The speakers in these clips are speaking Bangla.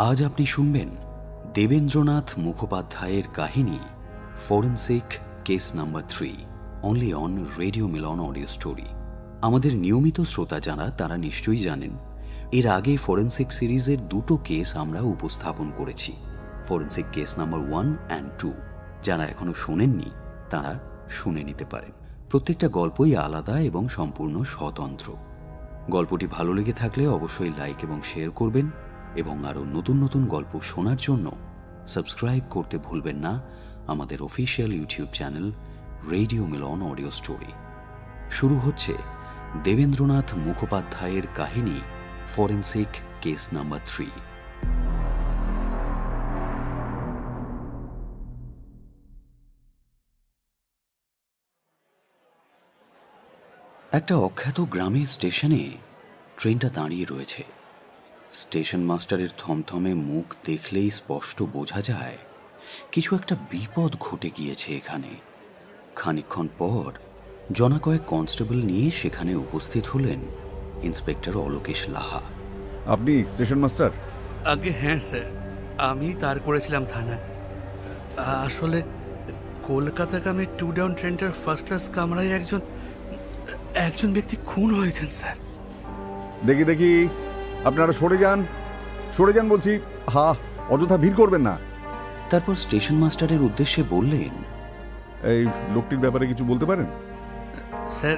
আজ আপনি শুনবেন দেবেন্দ্রনাথ মুখোপাধ্যায়ের কাহিনী forensic case number 3 only on radio Milan audio story. আমাদের নিয়মিত শ্রোতা যারা তারা নিশ্চয়ই জানেন, এর আগে ফরেন্সিক সিরিজের দুটো কেস আমরা উপস্থাপন করেছি, ফরেন্সিক কেস নাম্বার 1 অ্যান্ড 2। যারা এখনো শোনেননি তারা শুনে নিতে পারেন। প্রত্যেকটা গল্পই আলাদা এবং সম্পূর্ণ স্বতন্ত্র। গল্পটি ভালো লেগে থাকলে অবশ্যই লাইক এবং শেয়ার করবেন এবং আরও নতুন নতুন গল্প শোনার জন্য সাবস্ক্রাইব করতে ভুলবেন না আমাদের official YouTube channel radio Milan audio story. শুরু হচ্ছে দেবেন্দ্রনাথ মুখোপাধ্যায়ের কাহিনী ফরেন্সিক কেস নাম্বার 3। একটা অখ্যাত গ্রামের স্টেশনে ট্রেনটা দাঁড়িয়ে রয়েছে। স্টেশন মাস্টারের থমথমে মুখ দেখলেই স্পষ্ট বোঝা যায় কিছু একটা বিপদ ঘটে গিয়েছে এখানে। খানিকক্ষণ পর জনা কয়েক কনস্টেবল নিয়ে সেখানে উপস্থিত হলেন ইন্সপেক্টর অলোকেশ লাহা। আপনি স্টেশন মাস্টার? আগে হ্যাঁ স্যার, আমি তার করেছিলাম থানায়। আসলে কলকাতাগামী 2 ডাউন ট্রেনটার ফার্স্ট ক্লাস কামরায় একজন ব্যক্তি খুন হয়েছেন স্যার। দেখি আপনারা সরে যান বলছি। অযথা ভিড় করবেন না। তারপর স্টেশন মাস্টারের উদ্দেশ্যে বললেন, এই লোকটির ব্যাপারে কিছু বলতে পারেন? স্যার,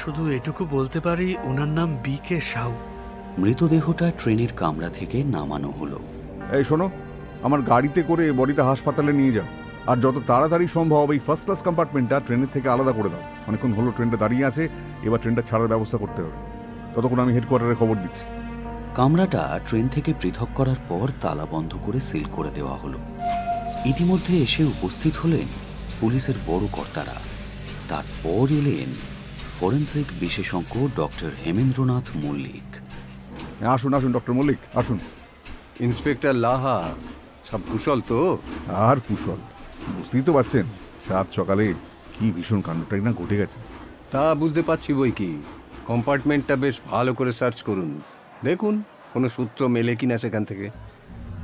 শুধু এটুকু বলতে পারি, ওনার নাম বিকে সাউ। মৃতদেহটা ট্রেনের কামরা থেকে নামানো হলো। এই শোনো, আমার গাড়িতে করে বডিটা হাসপাতালে নিয়ে যাও, আর যত তাড়াতাড়ি সম্ভব এই ফার্স্ট ক্লাস কম্পার্টমেন্টটা ট্রেনের থেকে আলাদা করে দাও। অনেকক্ষণ হলো ট্রেনটা দাঁড়িয়ে আছে, এবার ট্রেনটা ছাড়ার ব্যবস্থা করতে হবে। ততক্ষণ আমি হেডকোয়ার্টারে খবর দিচ্ছি। কামরাটা ট্রেন থেকে পৃথক করার পর তালা বন্ধ করে সিল করে দেওয়া হলো। ইতিমধ্যে এসে উপস্থিত হলেন পুলিশের বড় কর্তারা। তারপর এলেন ফরেন্সিক বিশেষজ্ঞ ডক্টর হেমেন্দ্রনাথ মল্লিক। আসুন ডক্টর মল্লিক, আসুন। ইন্সপেক্টর লাহা, সব কুশল তো? আর কুশল, বুঝতেই তো পারছেন সাত সকালে কি ভীষণ কাণ্ডটাই না ঘটে গেছে। তা বুঝতে পারছি বই কি। কম্পার্টমেন্টটা বেশ ভালো করে সার্চ করুন, দেখুন কোনো সূত্র মেলে কিনা সেখান থেকে।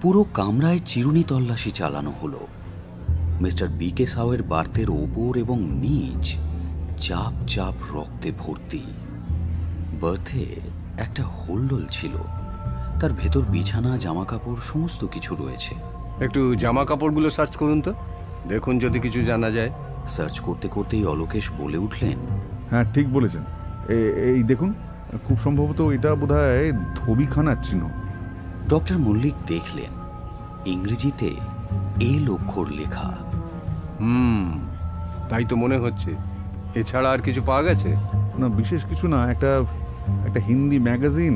পুরো কামরায় চিরুনি তল্লাশি চালানো হলো। মিস্টার বিকে সাউয়ের বার্তের ওপর এবং নিচ চাপ চাপ রক্তে ভর্তি। বার্থে একটা হোল্ডল ছিল, তার ভেতর বিছানা, জামা কাপড় সমস্ত কিছু রয়েছে। একটু জামা কাপড়গুলো সার্চ করুন তো, দেখুন যদি কিছু জানা যায়। সার্চ করতে করতেই অলোকেশ বলে উঠলেন, হ্যাঁ ঠিক বলেছেন, এই দেখুন, খুব সম্ভবত এটা বোধহয় ধোবিখানার চিহ্ন। ডক্টর মল্লিক দেখলেন ইংরেজিতে এল অক্ষর লেখা। তাই তো মনে হচ্ছে। এছাড়া আর কিছু পাওয়া গেছে? না, বিশেষ কিছু না। একটা হিন্দি ম্যাগাজিন,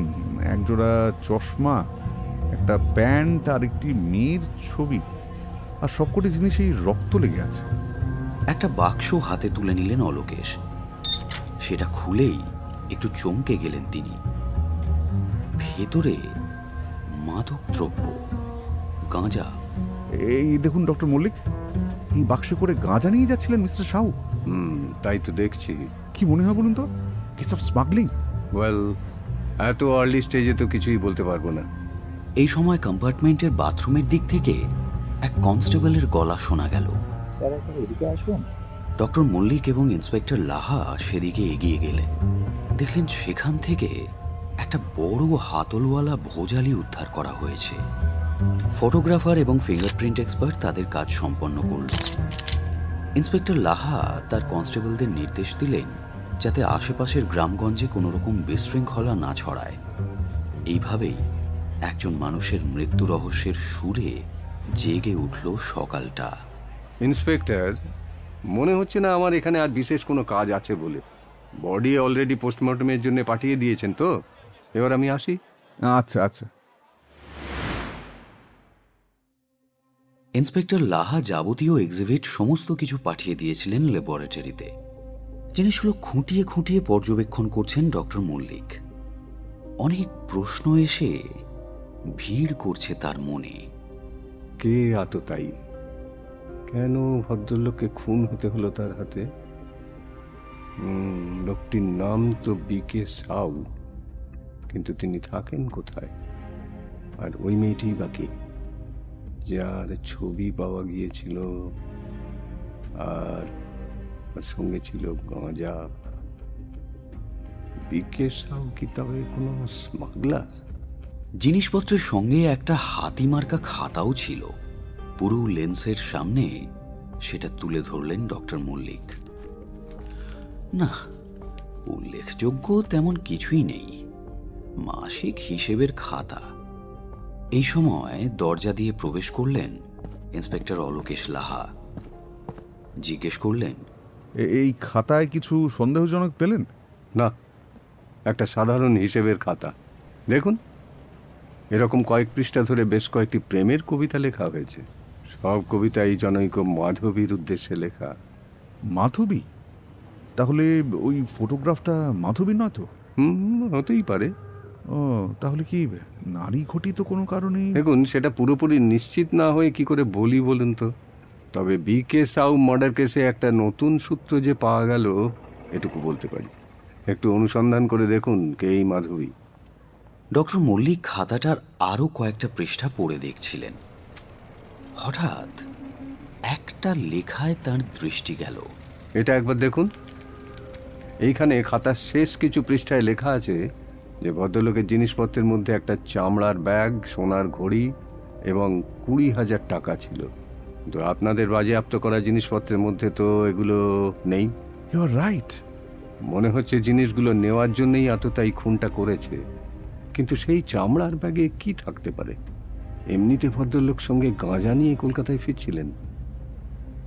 একজোড়া চশমা, একটা প্যান্ট আর একটি মেয়ের ছবি, আর সবকটি জিনিসই রক্ত লেগে আছে। একটা বাক্স হাতে তুলে নিলেন অলোকেশ। সেটা খুলেই একটু চমকে গেলেন তিনি। ভেতরে মাদক দ্রব্য, গাঁজা। এই দেখুন ডক্টর মল্লিক, এই বাক্সে করে গাঁজা নিয়ে যাচ্ছিলেন মিস্টার সাউ। তাই তো দেখছি। কি মনে হয় বলুন তো? Case of smuggling? ওয়েল, এত আর্লি স্টেজে তো কিছুই বলতে পারবো না। এই সময় কম্পার্টমেন্টের বাথরুমের দিক থেকে এক কনস্টেবলের গলা শোনা গেল। স্যার, একবার এদিকে আসুন। ডক্টর মল্লিক এবং ইন্সপেক্টর লাহা সেদিকে এগিয়ে গেলেন। দেখলেন সেখান থেকে একটা বড় হাতলওয়ালা ভোজালি উদ্ধার করা হয়েছে। ফটোগ্রাফার এবং ফিঙ্গারপ্রিন্ট এক্সপার্ট তাদের কাজ সম্পন্ন করল। ইন্সপেক্টর লাহা তার কনস্টেবলদের নির্দেশ দিলেন যাতে আশেপাশের গ্রামগঞ্জে কোনো রকম বিশৃঙ্খলা না ছড়ায়। এইভাবেই একজন মানুষের মৃত্যু রহস্যের সুরে জেগে উঠল সকালটা। ইন্সপেক্টর, মনে হচ্ছে না আমার এখানে আর বিশেষ কোনো কাজ আছে বলে। বডি অলরেডি পোস্টমর্টমের জন্য পাঠিয়ে দিয়েছেন তো, এবার আমি আসি। আচ্ছা। ইন্সপেক্টর লাহা যাবতীয় এক্সিবিট সমস্ত কিছু পাঠিয়ে দিয়েছিলেন ল্যাবরেটরিতে। জিনিসগুলো খুঁটিয়ে খুঁটিয়ে পর্যবেক্ষণ করছেন ডক্টর মল্লিক। অনেক প্রশ্ন এসে ভিড় করছে তার মনে। কে আততায়ী? কেন ভদ্রলোককে খুন হতে হলো তার হাতে? লোকটির নাম তো বিকে সাউ, কিন্তু তিনি থাকেন কোথায়? আর ওই মেয়েটি বাকি, যার ছবি পাওয়া গিয়েছিল আর ওর সঙ্গে ছিল গাঁজা। বিকে সাউ কি তবে কোনো স্মাগলার? জিনিসপত্রের সঙ্গে একটা হাতিমার্কা খাতাও ছিল। পুরো লেন্সের সামনে সেটা তুলে ধরলেন ডক্টর মল্লিক। না, উল্লেখযোগ্য তেমন কিছুই নেই, মাসিক হিসেবের খাতা। এই সময় দরজা দিয়ে প্রবেশ করলেন ইন্সপেক্টর অলোকেশ লাহা। জিজ্ঞেস করলেন, এই খাতায় কিছু সন্দেহজনক পেলেন? না, একটা সাধারণ হিসেবের খাতা। দেখুন, এরকম কয়েক পৃষ্ঠা ধরে বেশ কয়েকটি প্রেমের কবিতা লেখা হয়েছে। সব কবিতাই জনৈক মাধবীর উদ্দেশ্যে লেখা। মাধবী? তাহলে ওই ফটোগ্রাফটা মাধবী নয় তো? হতেই পারে। ও, তাহলে কি নারী ঘটিত কোনো কারণে? দেখুন, সেটা পুরোপুরি নিশ্চিত না হয়ে কি করে বলি বলুন তো। তবে বিকে সাউ মার্ডার কেসে একটা নতুন সূত্র যে পাওয়া গেল, এটুকু বলতে পারি। একটু অনুসন্ধান করে দেখুন কে এই মাধবী। ডক্টর মল্লিক খাতাটার আরও কয়েকটা পৃষ্ঠা পড়ে দেখছিলেন। হঠাৎ একটা লেখায় তার দৃষ্টি গেল। এটা একবার দেখুন। এইখানে খাতার শেষ কিছু পৃষ্ঠায় লেখা আছে যে ভদ্রলোকের জিনিসপত্রের মধ্যে একটা চামড়ার ব্যাগ, সোনার ঘড়ি এবং 20,000 টাকা ছিল। তো আপনাদের বাজেয়াপ্ত করা জিনিসপত্রের মধ্যে তো এগুলো নেই। You are right. মনে হচ্ছে জিনিসগুলো নেওয়ার জন্যই এতটাই খুনটা করেছে। কিন্তু সেই চামড়ার ব্যাগে কি থাকতে পারে? এমনিতে ভদ্রলোক সঙ্গে গাঁজা নিয়ে কলকাতায় ফিরছিলেন।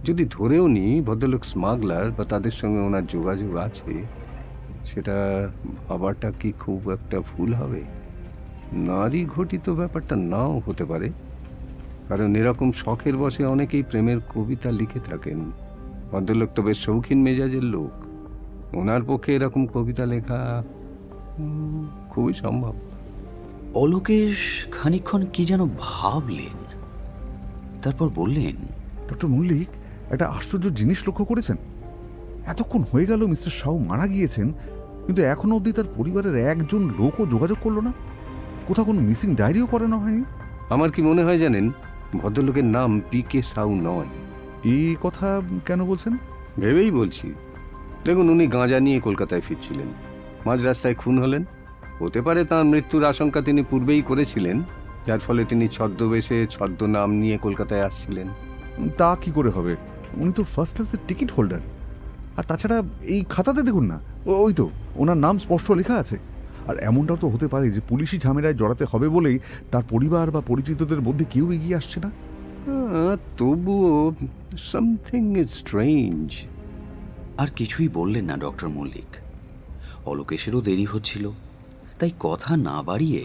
যদি ধরেও নি ভদ্রলোক স্মাগলার বা তাদের সঙ্গে ওনার যোগাযোগ আছে, সেটা ভাবাটা কি খুব একটা ভুল হবে? নারী ঘটিত ব্যাপারটা নাও হতে পারে, কারণ এরকম শখের বশে অনেকেই প্রেমের কবিতা লিখে থাকেন। ভদ্রলোক তো বেশ শৌখিন মেজাজের লোক, ওনার পক্ষে এরকম কবিতা লেখা খুবই সম্ভব। অলোকেশ খানিকক্ষণ কি যেন ভাবলেন, তারপর বললেন, ডক্টর মল্লিক, একটা আশ্চর্য জিনিস লক্ষ্য করেছেন? এতক্ষণ হয়ে গেল মিস্টার সাউ মারা গিয়েছেন, কিন্তু এখনো অবধি তার পরিবারের একজন লোকও যোগাযোগ করলো না। কোথাও কোনো মিসিং ডায়েরিও করানো হয়নি। আমার কি মনে হয় জানেন, ভদ্রলোকের নাম পিকে সাউ নয়। এই কথা কেন বলছেন? ভেবেই বলছি। দেখুন, উনি গাঁজা নিয়ে কলকাতায় ফিরছিলেন, মাঝ রাস্তায় খুন হলেন। হতে পারে তাঁর মৃত্যুর আশঙ্কা তিনি পূর্বেই করেছিলেন, যার ফলে তিনি ছদ্মবেশে ছদ্মনাম নিয়ে কলকাতায় আসছিলেন। তা কি করে হবে? উনি তো ফার্স্ট ক্লাসের টিকিট হোল্ডার। আর তাছাড়া এই খাতাতে দেখুন না, ওই তো ওনার নাম স্পষ্ট লেখা আছে। আর এমনটাও তো হতে পারে যে পুলিশি ঝামেলায় জড়াতে হবে বলেই তার পরিবার বা পরিচিতদের মধ্যে কেউ এগিয়ে আসছে না। তবুও সামথিং ইজ স্ট্রেঞ্জ। আর কিছুই বললেন না ডক্টর মল্লিক। অলোকেশেরও দেরি হচ্ছিল, তাই কথা না বাড়িয়ে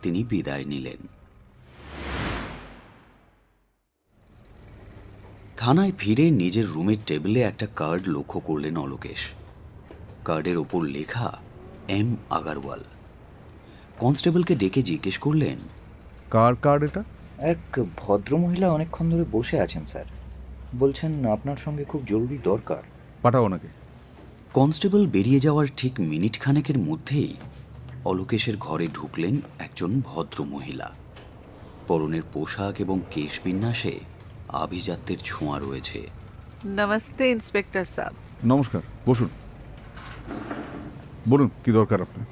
তিনি বিদায় নিলেন। থানায় ফিরে নিজের রুমের টেবিলে একটা কার্ড লক্ষ্য করলেন অলোকেশ। কার্ডের ওপর লেখা এম আগারওয়াল। কনস্টেবলকে ডেকে জিজ্ঞেস করলেন, কার কার্ড এটা? এক ভদ্রমহিলা অনেকক্ষণ ধরে বসে আছেন স্যার, বলছেন আপনার সঙ্গে খুব জরুরি দরকার। পাঠাও ওনাকে। কনস্টেবল বেরিয়ে যাওয়ার ঠিক মিনিট খানেকের মধ্যেই অলোকেশের ঘরে ঢুকলেন একজন ভদ্র মহিলা। পরনের পোশাক এবং কেশবিন্যাসে আভিজাত্যের ছোঁয়া রয়েছে। নমস্তে ইন্সপেক্টর সাহেব। নমস্কার, বসুন। বলুন, কি দরকার আপনার?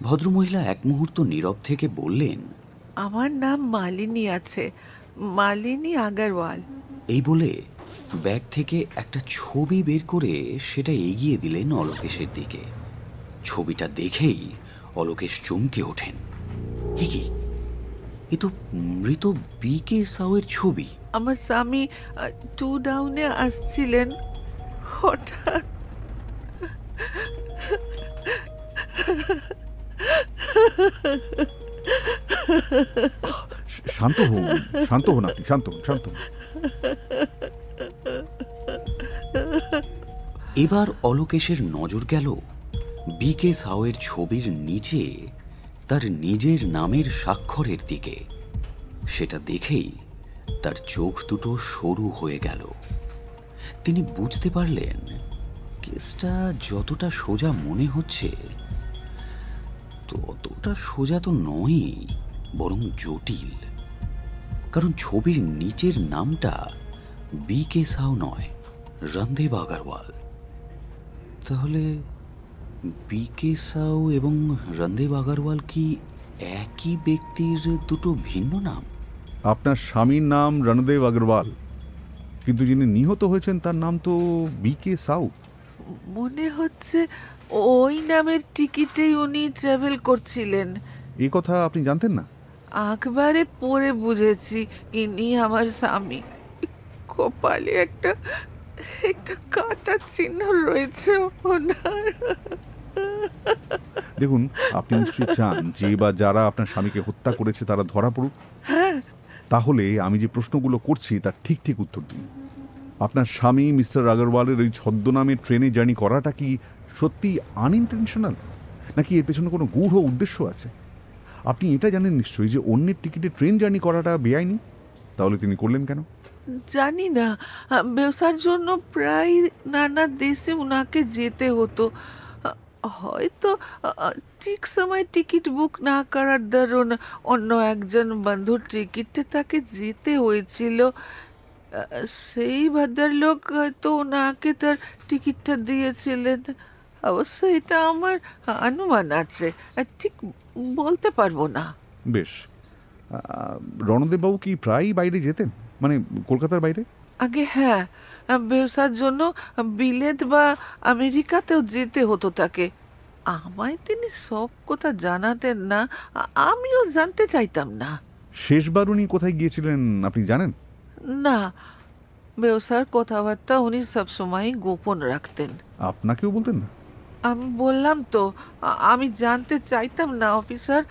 ভদ্রমহিলা এক মুহূর্ত নীরব থেকে বললেন, আমার নাম মালিনী আছে, মালিনী আগারওয়াল। এই বলে ব্যাগ থেকে একটা ছবি বের করে সেটা এগিয়ে দিলেন অলোকেশের দিকে। ছবিটা দেখেই অলোকেশ চমকে ওঠেন। এ কি? এ তো মৃত বিকে সাউয়ের ছবি। আমার স্বামী 2 ডাউনে আসছিলেন, হঠাৎ শান্ত হন, শান্ত হন আপনি, শান্ত হন, শান্ত হন। এবার অলোকেশের নজর গেল বিকে সাউয়ের ছবির নিচে তার নিজের নামের স্বাক্ষরের দিকে। সেটা দেখেই তার চোখ দুটো সরু হয়ে গেল। তিনি বুঝতে পারলেন কেসটা যতটা সোজা মনে হচ্ছে ততটা সোজা তো নয়ই। বরং জটিল। কারণ ছবির নিচের নামটা বি.কে. সাউ নয়, রণদেব আগরওয়াল। তাহলে বি.কে. সাউ এবং রণদেব আগরওয়াল কি একই ব্যক্তির দুটো ভিন্ন নাম? আপনার স্বামীর নাম রণদেব আগরওয়াল, কিন্তু যিনি নিহত হয়েছেন তার নাম তো বি.কে. সাউ। মনে হচ্ছে ওই নামের টিকিটেই উনি ট্রাভেল করছিলেন। এই কথা আপনি জানতেন না? আখবারে পড়ে বুঝেছি ইনি আমার স্বামী। কপালে একটা একটা কাটা চিহ্ন রয়েছে ওনার। দেখুন, আপনি নিশ্চয়ই চান যে বা যারা আপনার স্বামীকে হত্যা করেছে তারা ধরা পড়ুক। তাহলে আমি যে প্রশ্নগুলো করছি তার ঠিক ঠিক উত্তর দিন। আপনার স্বামী মিস্টার আগরওয়ালের ওই ছদ্মনামে ট্রেনে জার্নি করাটা কি সত্যি আনইনটেনশনাল, নাকি এর পেছনে কোনো গূঢ় উদ্দেশ্য আছে? আপনি এটা জানেন নিশ্চয়ই যে অন্যের টিকিটে ট্রেন জার্নি করাটা বেআইনি। তাহলে তিনি করলেন কেন? জানি না, ব্যবসার জন্য প্রায় নানা দেশে ওনাকে যেতে হতো। হয়তো ঠিক সময় টিকিট বুক না করার দরুন অন্য একজন বন্ধুর টিকিটে তাকে যেতে হয়েছিল। সেই ভদ্রলোক হয়তো ওনাকে তার টিকিটটা দিয়েছিলেন। অবশ্য এটা আমার অনুমান আছে, ঠিক বলতে পারবো না। বেশ। রণদেববাবু কি প্রায়ই বাইরে যেতেন, মানে কলকাতার বাইরে? আগে হ্যাঁ, ব্যবসার জন্য বিলেত বা আমেরিকাতেও যেতে হতো তাকে। আমায় তিনি সব কথা জানাতেন না, আমিও জানতে চাইতাম না। শেষবার উনি কোথায় গিয়েছিলেন আপনি জানেন? না, ব্যবসার কথাবার্তা উনি সবসময় গোপন রাখতেন। আপনাকেও বলতেন না? আমি বললাম তো, আমি জানতে চাইতাম না অফিসার।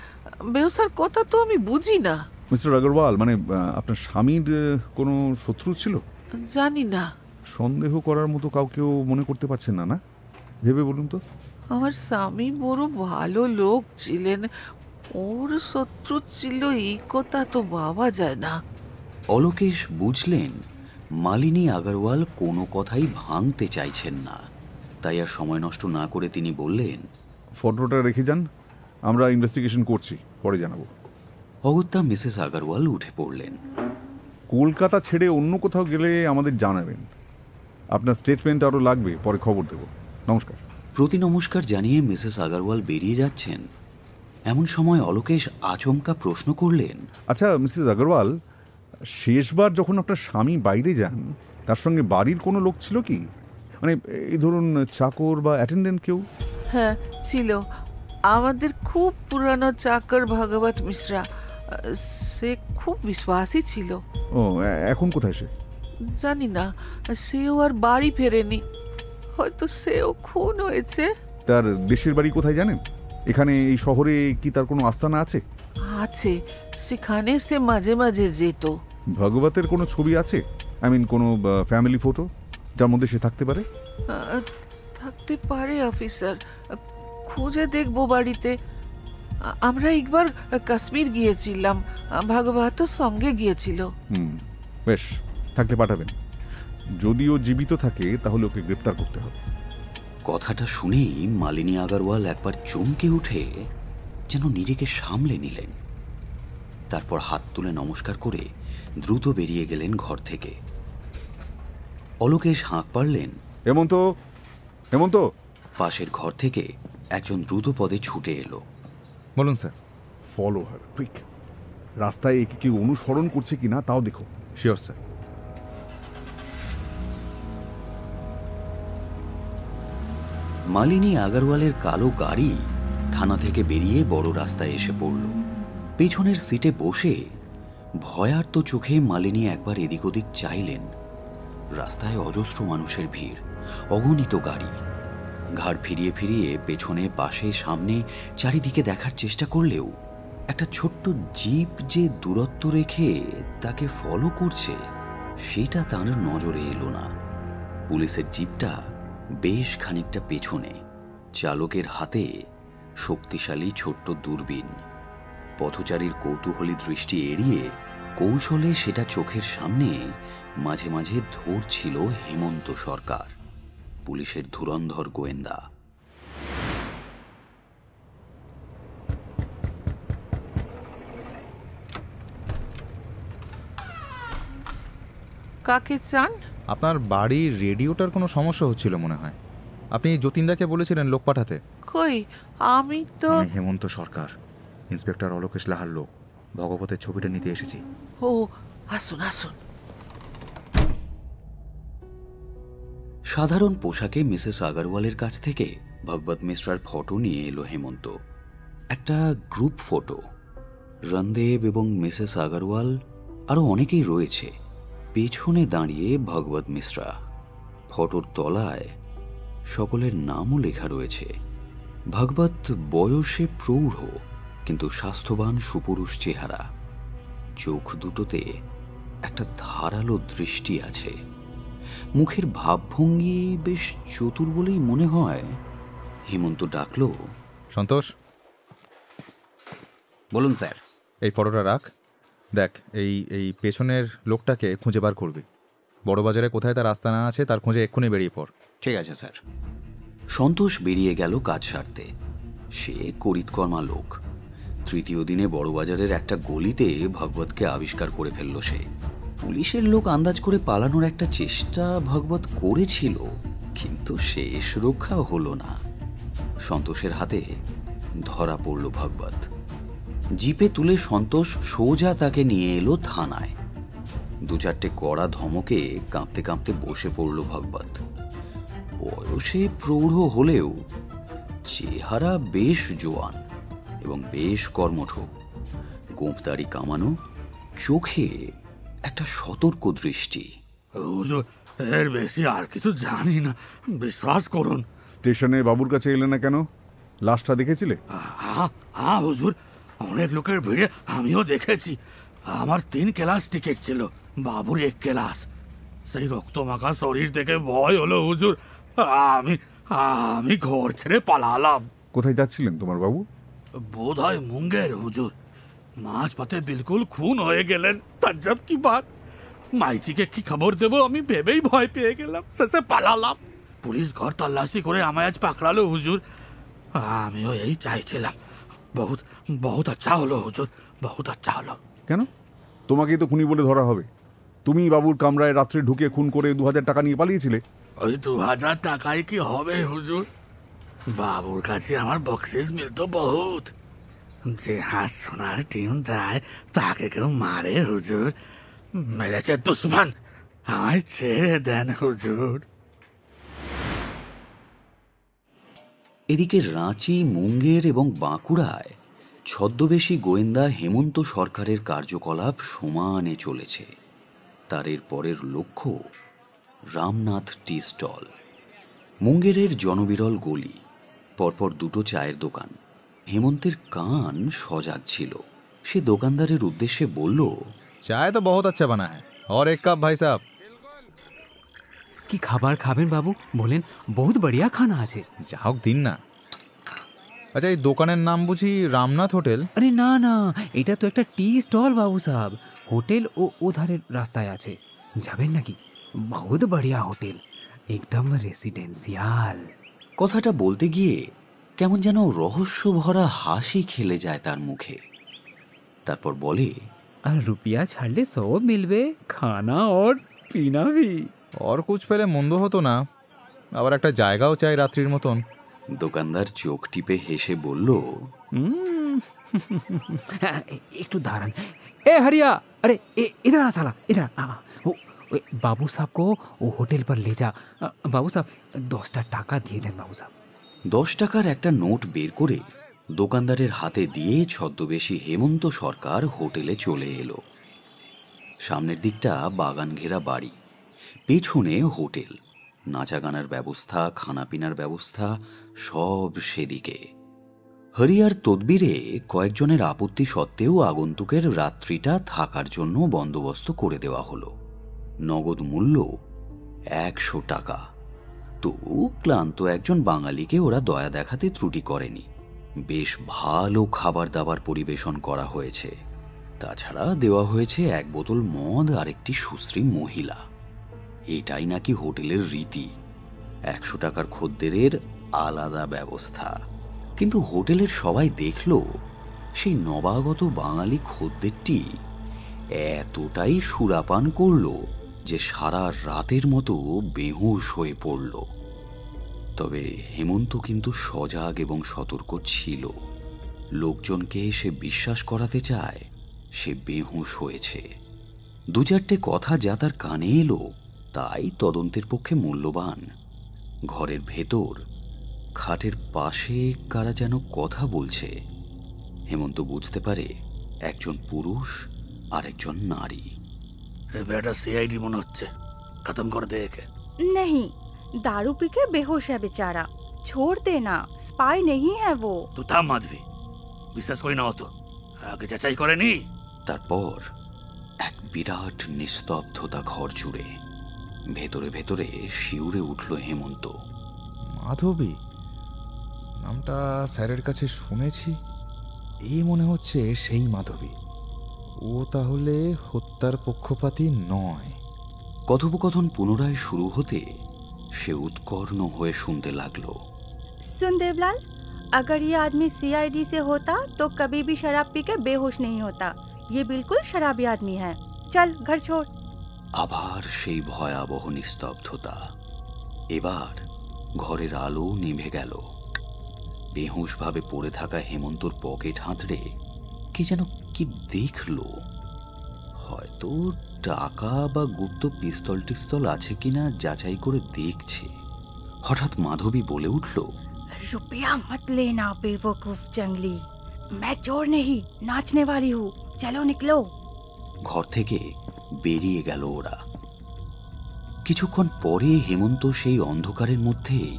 ব্যবসার কথা তো আমি বুঝি না। মিস্টার আগরওয়াল, মানে আপনার স্বামীর কোনো শত্রু ছিল? জানি না। সন্দেহ করার মতো কাউকেও মনে করতে পারছেন না? না ভেবে বলুন তো। আমার স্বামী বড় ভালো লোক ছিলেন, ওর শত্রু ছিল এই কথা তো ভাবা যায় না। অলোকেশ বুঝলেন মালিনী আগরওয়াল কোনো কথাই ভাঙতে চাইছেন না। তাই আর সময় নষ্ট না করে তিনি বললেন, ফটোটা রেখে যান, আমরা ইনভেস্টিগেশন করছি, পরে জানাবো। অগত্যা মিসেস আগরওয়াল উঠে পড়লেন। কলকাতা ছেড়ে অন্য কোথাও গেলে আমাদের জানাবেন। আপনার স্টেটমেন্ট আরও লাগবে, পরে খবর দেব। নমস্কার। প্রতি নমস্কার জানিয়ে মিসেস আগরওয়াল বেরিয়ে যাচ্ছেন। এমন সময় অলোকেশ আচমকা প্রশ্ন করলেন, আচ্ছা মিসেস আগরওয়াল, শেষবার যখন আপনার স্বামী বাইরে যান তার সঙ্গে বাড়ির কোনো লোক ছিল কি? মানে এই ধরুন চাকর বা অ্যাটেন্ডেন্ট কেউ? হ্যাঁ ছিল, আমাদের খুব পুরানো চাকর ভগবত মিশ্রা। সে খুব বিশ্বাসী ছিল। ও, এখন কোথায় সে? জানি না, সেও আর বাড়ি ফেরেনি। হয়তো সেও খুন হয়েছে। তার দেশের বাড়ি কোথায় জানেন? এখানে এই শহরে কি তার কোনো আস্তানা আছে? আছে, সেখানে সে মাঝে মাঝে যেত। ভগবতের কোনো ছবি আছে? আই মিন কোনো ফ্যামিলি ফটো যার মধ্যে সে থাকতে পারে? থাকতে পারে অফিসার, খুঁজে দেখবো বাড়িতে। আমরা একবার কাশ্মীর গিয়েছিলাম, ভাগবতও সঙ্গে গিয়েছিল। বেশ, থাকলে পাঠাবেন। যদিও জীবিত থাকে তাহলে ওকে গ্রেপ্তার করতে হবে। কথাটা শুনেই মালিনী আগরওয়াল একবার চমকে উঠে যেন নিজেকে সামলে নিলেন। তারপর হাত তুলে নমস্কার করে দ্রুত বেরিয়ে গেলেন ঘর থেকে। অলোকেশ হাঁক পারলেন, হেমন্ত, হেমন্ত। পাশের ঘর থেকে একজন দ্রুত পদে ছুটে এলো। বলুন স্যার। Follow her quick. রাস্তায় একে কেউ অনুসরণ করছে কিনা তাও দেখো। Sure sir. মালিনী আগরওয়ালের কালো গাড়ি থানা থেকে বেরিয়ে বড় রাস্তায় এসে পড়ল। পেছনের সিটে বসে ভয়ার্ত চোখে মালিনী একবার এদিক ওদিক চাইলেন। রাস্তায় অজস্র মানুষের ভিড়, অগণিত গাড়ি। ঘাড় ফিরিয়ে ফিরিয়ে পেছনে, পাশে, সামনে চারিদিকে দেখার চেষ্টা করলেও একটা ছোট্ট জিপ যে দূরত্ব রেখে তাকে ফলো করছে সেটা তার নজরে এলো না। পুলিশের জিপটা বেশ খানিকটা পেছনে, চালকের হাতে শক্তিশালী ছোট্ট দূরবীন। পথচারীর কৌতূহলী দৃষ্টি এড়িয়ে কৌশলে সেটা চোখের সামনে মাঝে মাঝে ধরছিল হেমন্ত সরকার, পুলিশের ধুরন্ধর গোয়েন্দা। কাকে চান? আপনার বাড়ির রেডিওটার কোনো সমস্যা হচ্ছিল মনে হয়। আপনি যতীনদাকে বলেছিলেন লোক পাঠাতে। কই, আমি তো... আমি হেমন্ত সরকার, ইন্সপেক্টর অলোকেশ লাহার লোক। ভগবতের ছবিটা নিতে এসেছি। ও, আসুন আসুন। সাধারণ পোশাকে মিসেস আগরওয়ালের কাছ থেকে ভগবত মিশ্রার ফটো নিয়ে এলো হেমন্ত। একটা গ্রুপ ফটো। রণদেব এবং মিসেস আগরওয়াল আরও অনেকেই রয়েছে। পেছনে দাঁড়িয়ে ভগবত মিশ্রা। ফটোর তলায় সকলের নামও লেখা রয়েছে। ভগবত বয়সে প্রৌঢ়, কিন্তু স্বাস্থ্যবান সুপুরুষ চেহারা। চোখ দুটোতে একটা ধারালো দৃষ্টি আছে। মুখের ভাবভঙ্গি বেশ চতুর বলেই মনে হয়। হেমন্ত ডাকল, সন্তোষ, বলুন স্যার। এই ফটোটা রাখ। দেখ, এই পেছনের লোকটাকে খুঁজে বার করবি। বড়বাজারে কোথায় তার আস্তানা আছে তার খোঁজে এক্ষুনি বেরিয়ে পড়। ঠিক আছে স্যার। সন্তোষ বেরিয়ে গেল কাজ সারতে। সে করিতকর্মা লোক। তৃতীয় দিনে বড়বাজারের একটা গলিতে ভগবতকে আবিষ্কার করে ফেলল সে। পুলিশের লোক আন্দাজ করে পালানোর একটা চেষ্টা ভগবত করেছিল, কিন্তু শেষ রক্ষা হলো না। সন্তোষের হাতে ধরা পড়ল ভগবত। জিপে তুলে সন্তোষ সোজা তাকে নিয়ে এলো থানায়। দু চারটে কড়া ধমকে কাঁপতে কাঁপতে বসে পড়ল ভগবত। বয়সে প্রৌঢ় হলেও চেহারা বেশ জোয়ান এবং বেশ কর্মঠ। গোঁফদাড়ি কামানো, চোখে একটা সতর্ক দৃষ্টি। হুজুর, এর বেশি আর কিছু জানি না, বিশ্বাস করুন। স্টেশনে বাবুর কাছে এলে না কেন? লাশটা দেখেছিলে? হ্যাঁ হুজুর, অনেক লোকের ভিড়ে আমিও দেখেছি। আমার 3 ক্লাস টিকিট ছিল, বাবুর 1 ক্লাস। সেই রক্তমাখা শরীর দেখে ভয় হলো হুজুর। আমি ঘর ছেড়ে পালালাম। কোথায় যাচ্ছিলেন তোমার বাবু? বোধ হয় মুঙ্গের হুজুর। মাঝ পথে বিলকুল খুন হয়ে গেলেন। তাজ্জব কি বাত। মাইচিকে কি খবর দেবো আমি ভেবেই ভয় পেয়ে গেলাম, শেষে পালালাম। পুলিশ ঘর তল্লাশি করে আমায় আজ পাকড়ালো হুজুর। আমিও এই চাইছিলাম। বহুত বহুত আচ্ছা হলো হুজুর, বহুত আচ্ছা হলো। কেন? তোমাকেই তো খুনি বলে ধরা হবে। তুমি বাবুর কামরায় রাত্রে ঢুকে খুন করে 2000 টাকা নিয়ে পালিয়েছিলে। ওই 2000 টাকায় কি হবে হুজুর? বাবুর কাছে আমার বকশিস মিলতো বহুত। যে হাঁস সোনার টিম দেয় তাকে কেউ মারে হুজুর? মেরেছে দুশ্মন, আমায় ছেড়ে দেন হুজুর। এদিকে রাঁচি, মুঙ্গের এবং বাঁকুড়ায় ছদ্মবেশী গোয়েন্দা হেমন্ত সরকারের কার্যকলাপ সমানে চলেছে। তার এর পরের লক্ষ্য রামনাথ টি স্টল। মুঙ্গেরের জনবিরল গলি, পরপর 2টো চায়ের দোকান। হেমন্তের কান সজাগ ছিল। সে দোকানদারের উদ্দেশ্যে বলল, চায় তো বহুত আচ্ছা বানা হ্যায়, और 1 কাপ ভাই সাহেব। কি খাবার খাবেন বাবু বলেন? বহুত বড়িয়া খানা আছে। যা হোক দিন না। আচ্ছা, এই দোকানের নাম বুঝি রামনাথ হোটেল? আরে না না, এটা তো একটা টি স্টল বাবু সাহেব। হোটেল ও ওধারের রাস্তায় আছে, যাবেন নাকি? বহুত বড়িয়া হোটেল, একদম রেসিডেন্সিয়াল। কথাটা বলতে গিয়ে কেমন যেন রহস্য ভরা হাসি খেলে যায় তার মুখে। তারপর বলে, আর রুপিয়া ছাড়লে সব মিলবে, খানা और পিনা ভি। और कुछ পেলে মন্দ হতো না। আবার একটা জায়গাও চাই রাত্রির মতন। দোকানদার চোখ টিপে হেসে বলল, একটু দাঁড়ান। ए हरिया, अरे इधर आ साला, इधर आ। बाबू साहब को वो होटल पर ले जा। बाबू साहब 10টা টাকা দিয়ে দেন বাবু সাহেব। 10 টাকার একটা নোট বের করে দোকানদারের হাতে দিয়ে ছদ্মবেশী হেমন্ত সরকার হোটেলে চলে এলো। সামনের দিকটা বাগান ঘেরা বাড়ি, পেছনে হোটেল। নাচাগানার ব্যবস্থা, খানাপিনার ব্যবস্থা সব সেদিকে। হরিয়ার তদবিরে কয়েকজনের আপত্তি সত্ত্বেও আগন্তুকের রাত্রিটা থাকার জন্য বন্দোবস্ত করে দেওয়া হলো। নগদ মূল্য 100 টাকা। তবু ক্লান্ত একজন বাঙালিকে ওরা দয়া দেখাতে ত্রুটি করেনি। বেশ ভালো খাবার দাবার পরিবেশন করা হয়েছে। তাছাড়া দেওয়া হয়েছে 1 বোতল মদ আর একটি সুশ্রী মহিলা। এটাই নাকি হোটেলের রীতি, 100 টাকার খদ্দেরের আলাদা ব্যবস্থা। কিন্তু হোটেলের সবাই দেখল সেই নবাগত বাঙালি খদ্দেরটি এতটাই সুরাপান করল যে সারা রাতের মতো বেহুশ হয়ে পড়ল। তবে হেমন্ত কিন্তু সজাগ এবং সতর্ক ছিল। লোকজনকে সে বিশ্বাস করাতে চায় সে বেহুশ হয়েছে। দু চারটে কথা যা তার কানে এলো তাই তদন্তের পক্ষে মূল্যবান। ঘরের ভেতর খাটের পাশে কারা যেন কথা বলছে। হেমন্ত বুঝতে পারে একজন পুরুষ আর একজন নারী। বেটা সিআইডি মনে হচ্ছে, খতম করে দে একে। नहीं, दारू पी के बेहोश है बेचारा, छोड़ देना, स्पाई नहीं है वो। তুই থাম মাধবী, বিশ্বাস করি না অত, আগে যাচাই করে নি। তারপর এক বিরাট নিস্তব্ধতা ঘর জুড়ে। ভেতরে ভেতরে শিউরে উঠল হেমন্ত। মাধবী নামটা স্যারের কাছে শুনেছি, এই মনে হচ্ছে সেই মাধবী। ও তাহলে হত্যার পক্ষপাতী নয়। কথোপকথন পুনরায় শুরু হতে সে উৎকর্ণ হয়ে শুনতে লাগলো। सुन देवलाल, अगर ये आदमी सीआईडी से होता तो कभी भी शराब पी के बेहोश नहीं होता। ये बिल्कुल शराबी आदमी है। चल घर छोड़। আবার সেই ভয়াবহ নিস্তব্ধতা। এবার ঘরের আলো নিভে গেল। বেহুশভাবে পড়ে থাকা হেমন্তর পকেট হাতড়ে কে যেন কি দেখল। হয়তো টাকা বা গুপ্ত পিস্তল টিস্তল আছে কিনা যাচাই করে দেখছে। হঠাৎ মাধবী বলে উঠল, रुपया मत लेना बेवकूफ जंगली, मैं चोर नहीं नाचने वाली हूँ, चलो निकलो। ঘর থেকে বেরিয়ে গেল ওরা। কিছুক্ষণ পরে হেমন্ত সেই অন্ধকারের মধ্যেই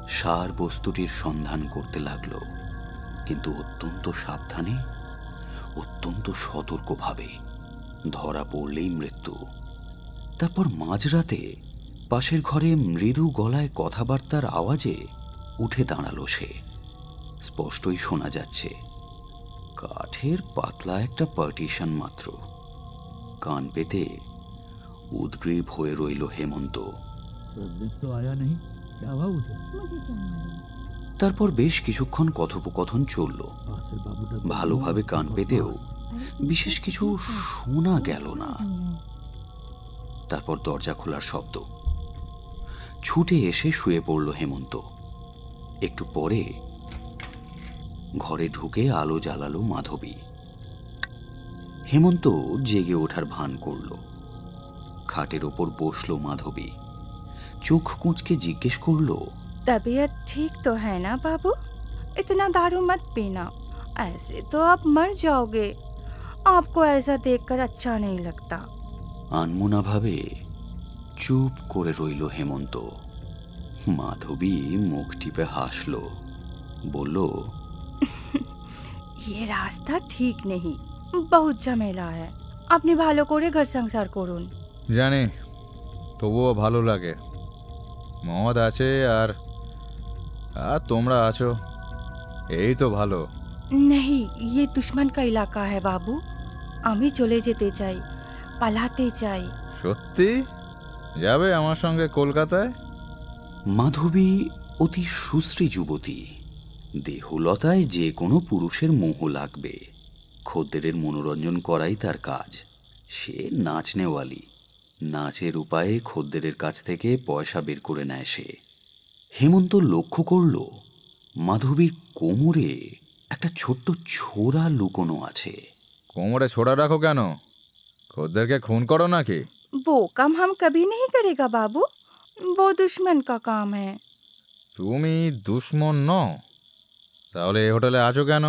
সার বস্তুটির সন্ধান করতে লাগলো, কিন্তু অত্যন্ত সাবধানে, অত্যন্ত সতর্কভাবে। ধরা পড়লেই মৃত্যু। তারপর মাঝরাতে পাশের ঘরে মৃদু গলায় কথাবার্তার আওয়াজে উঠে দাঁড়ালো সে। স্পষ্টই শোনা যাচ্ছে, কাঠের পাতলা একটা পার্টিশন মাত্র। কান পেতে উদ্গ্রীব হয়ে রইল হেমন্ত। তারপর বেশ কিছুক্ষণ কথোপকথন চলল। ভালোভাবে কান পেতেও বিশেষ কিছু শোনা গেল না। তারপর দরজা খোলার শব্দ। ছুটে এসে শুয়ে পড়ল হেমন্ত। একটু পরে ঘরে ঢুকে আলো জ্বালালো মাধবী। হেমন্ত জেগে ওঠার ভান করল। খাটের ওপর বসল মাধবী। চোখ কুঁচকে জিজ্ঞেস করল, तबीयत ठीक तो है ना बाबू? इतना दारू मत पीना, ऐसे तो आप मर जाओगे। आपको ऐसा देखकर अच्छा नहीं लगता। আনমনাভাবে চুপ করে রইল হেমন্ত। মাধবী মুখ টিপে হাসল, বলল, ये रास्ता ठीक नहीं, बहुत झमेला है। আপনি ভালো করে ঘর সংসার করুন। জানি, তবুও ভালো লাগে। মদ আছে আর আর তোমরা আছো, এই তো ভালো। नहीं, ये दुश्मन का इलाका है बाबू। আমি চলে যেতে চাই, পালাতে চাই। সত্যি যাবে আমার সঙ্গে কলকাতায়? মাধবী অতি সুশ্রী যুবতী। দেহলতায় যে কোনো পুরুষের মোহ লাগবে। খদ্দেরের মনোরঞ্জন করাই তার কাজ। সে নাচনেওয়ালি। নাচের উপায়ে খদ্দেরের কাছ থেকে পয়সা বের করে নেয় সে। হেমন্ত লক্ষ্য করল মাধবীর কোমরে একটা ছোট্ট ছোরা লুকোনো আছে। কোমরে ছোড়া রাখো কেন? খদ্দেরকে খুন করো নাকি? वो काम हम कभी नहीं करेगा बाबू, वो दुश्मन का काम है। তুমি দুশ্মন নও, তাহলে এই হোটেলে আছো কেন?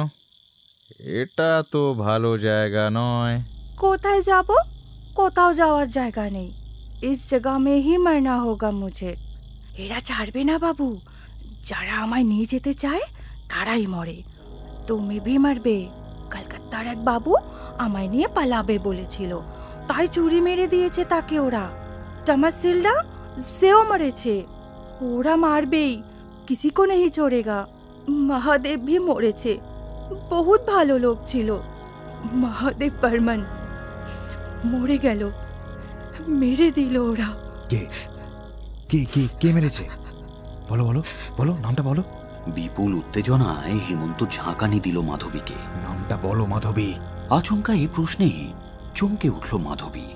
এটা তো ভালো জায়গা নয়। কোথায় যাব? কোথাও যাওয়ার জায়গা নেই। इस जगह में ही मरना होगा मुझे। এরা ছাড়বে না বাবু। যারা আমায় নিয়ে যেতে চায় তারাই মরে। তুমি भी মরবে। কলকাতার এক বাবু আমায় নিয়ে পালাবে বলেছিল, তাই চুরি মেরে দিয়েছে তাকে ওরা। তমাসিলরা সেও মরেছে। ওরা মারবেই, किसी को नहीं छोड़ेगा। মহাদেব भी মরেছে, বহুত ভালো লোক ছিল। মহাদেব বর্মন মরে গেল, মেরে দিল ওরা। কে কে কে কে মেরেছে? বলো বলো বলো, নামটা বলো। বিপুল উত্তেজনায় হেমন্ত ঝাঁকানি দিল মাধবীকে। নামটা বলো মাধবী। আচমকা এই প্রশ্নে চমকে উঠল মাধবী।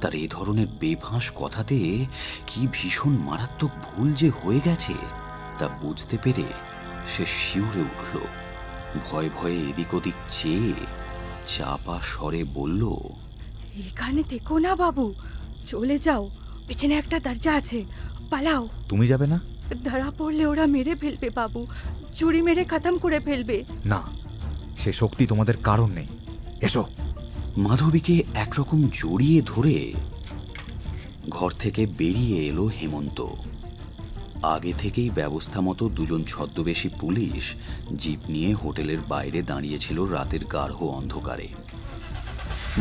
তার এই ধরনের বেফাঁস কথাতে কি ভীষণ মারাত্মক ভুল যে হয়ে গেছে তা বুঝতে পেরে সে শিউরে উঠল। ভয়ে ভয়ে এদিক ওদিক চেয়ে চাপা স্বরে বলল, এখানে থেকো না বাবু, চলে যাও, পেছনে একটা দরজা আছে, পালাও। তুমি যাবে না? ধরা পড়লে ওরা মেরে ফেলবে বাবু, চুরি মেরে খতম করে ফেলবে। না, সে শক্তি তোমাদের কারণ নেই, এসো। মাধবীকে একরকম জড়িয়ে ধরে ঘর থেকে বেরিয়ে এলো হেমন্ত। আগে থেকেই ব্যবস্থা মতো দুজন ছদ্মবেশী পুলিশ জিপ নিয়ে হোটেলের বাইরে দাঁড়িয়েছিল রাতের গাঢ় অন্ধকারে।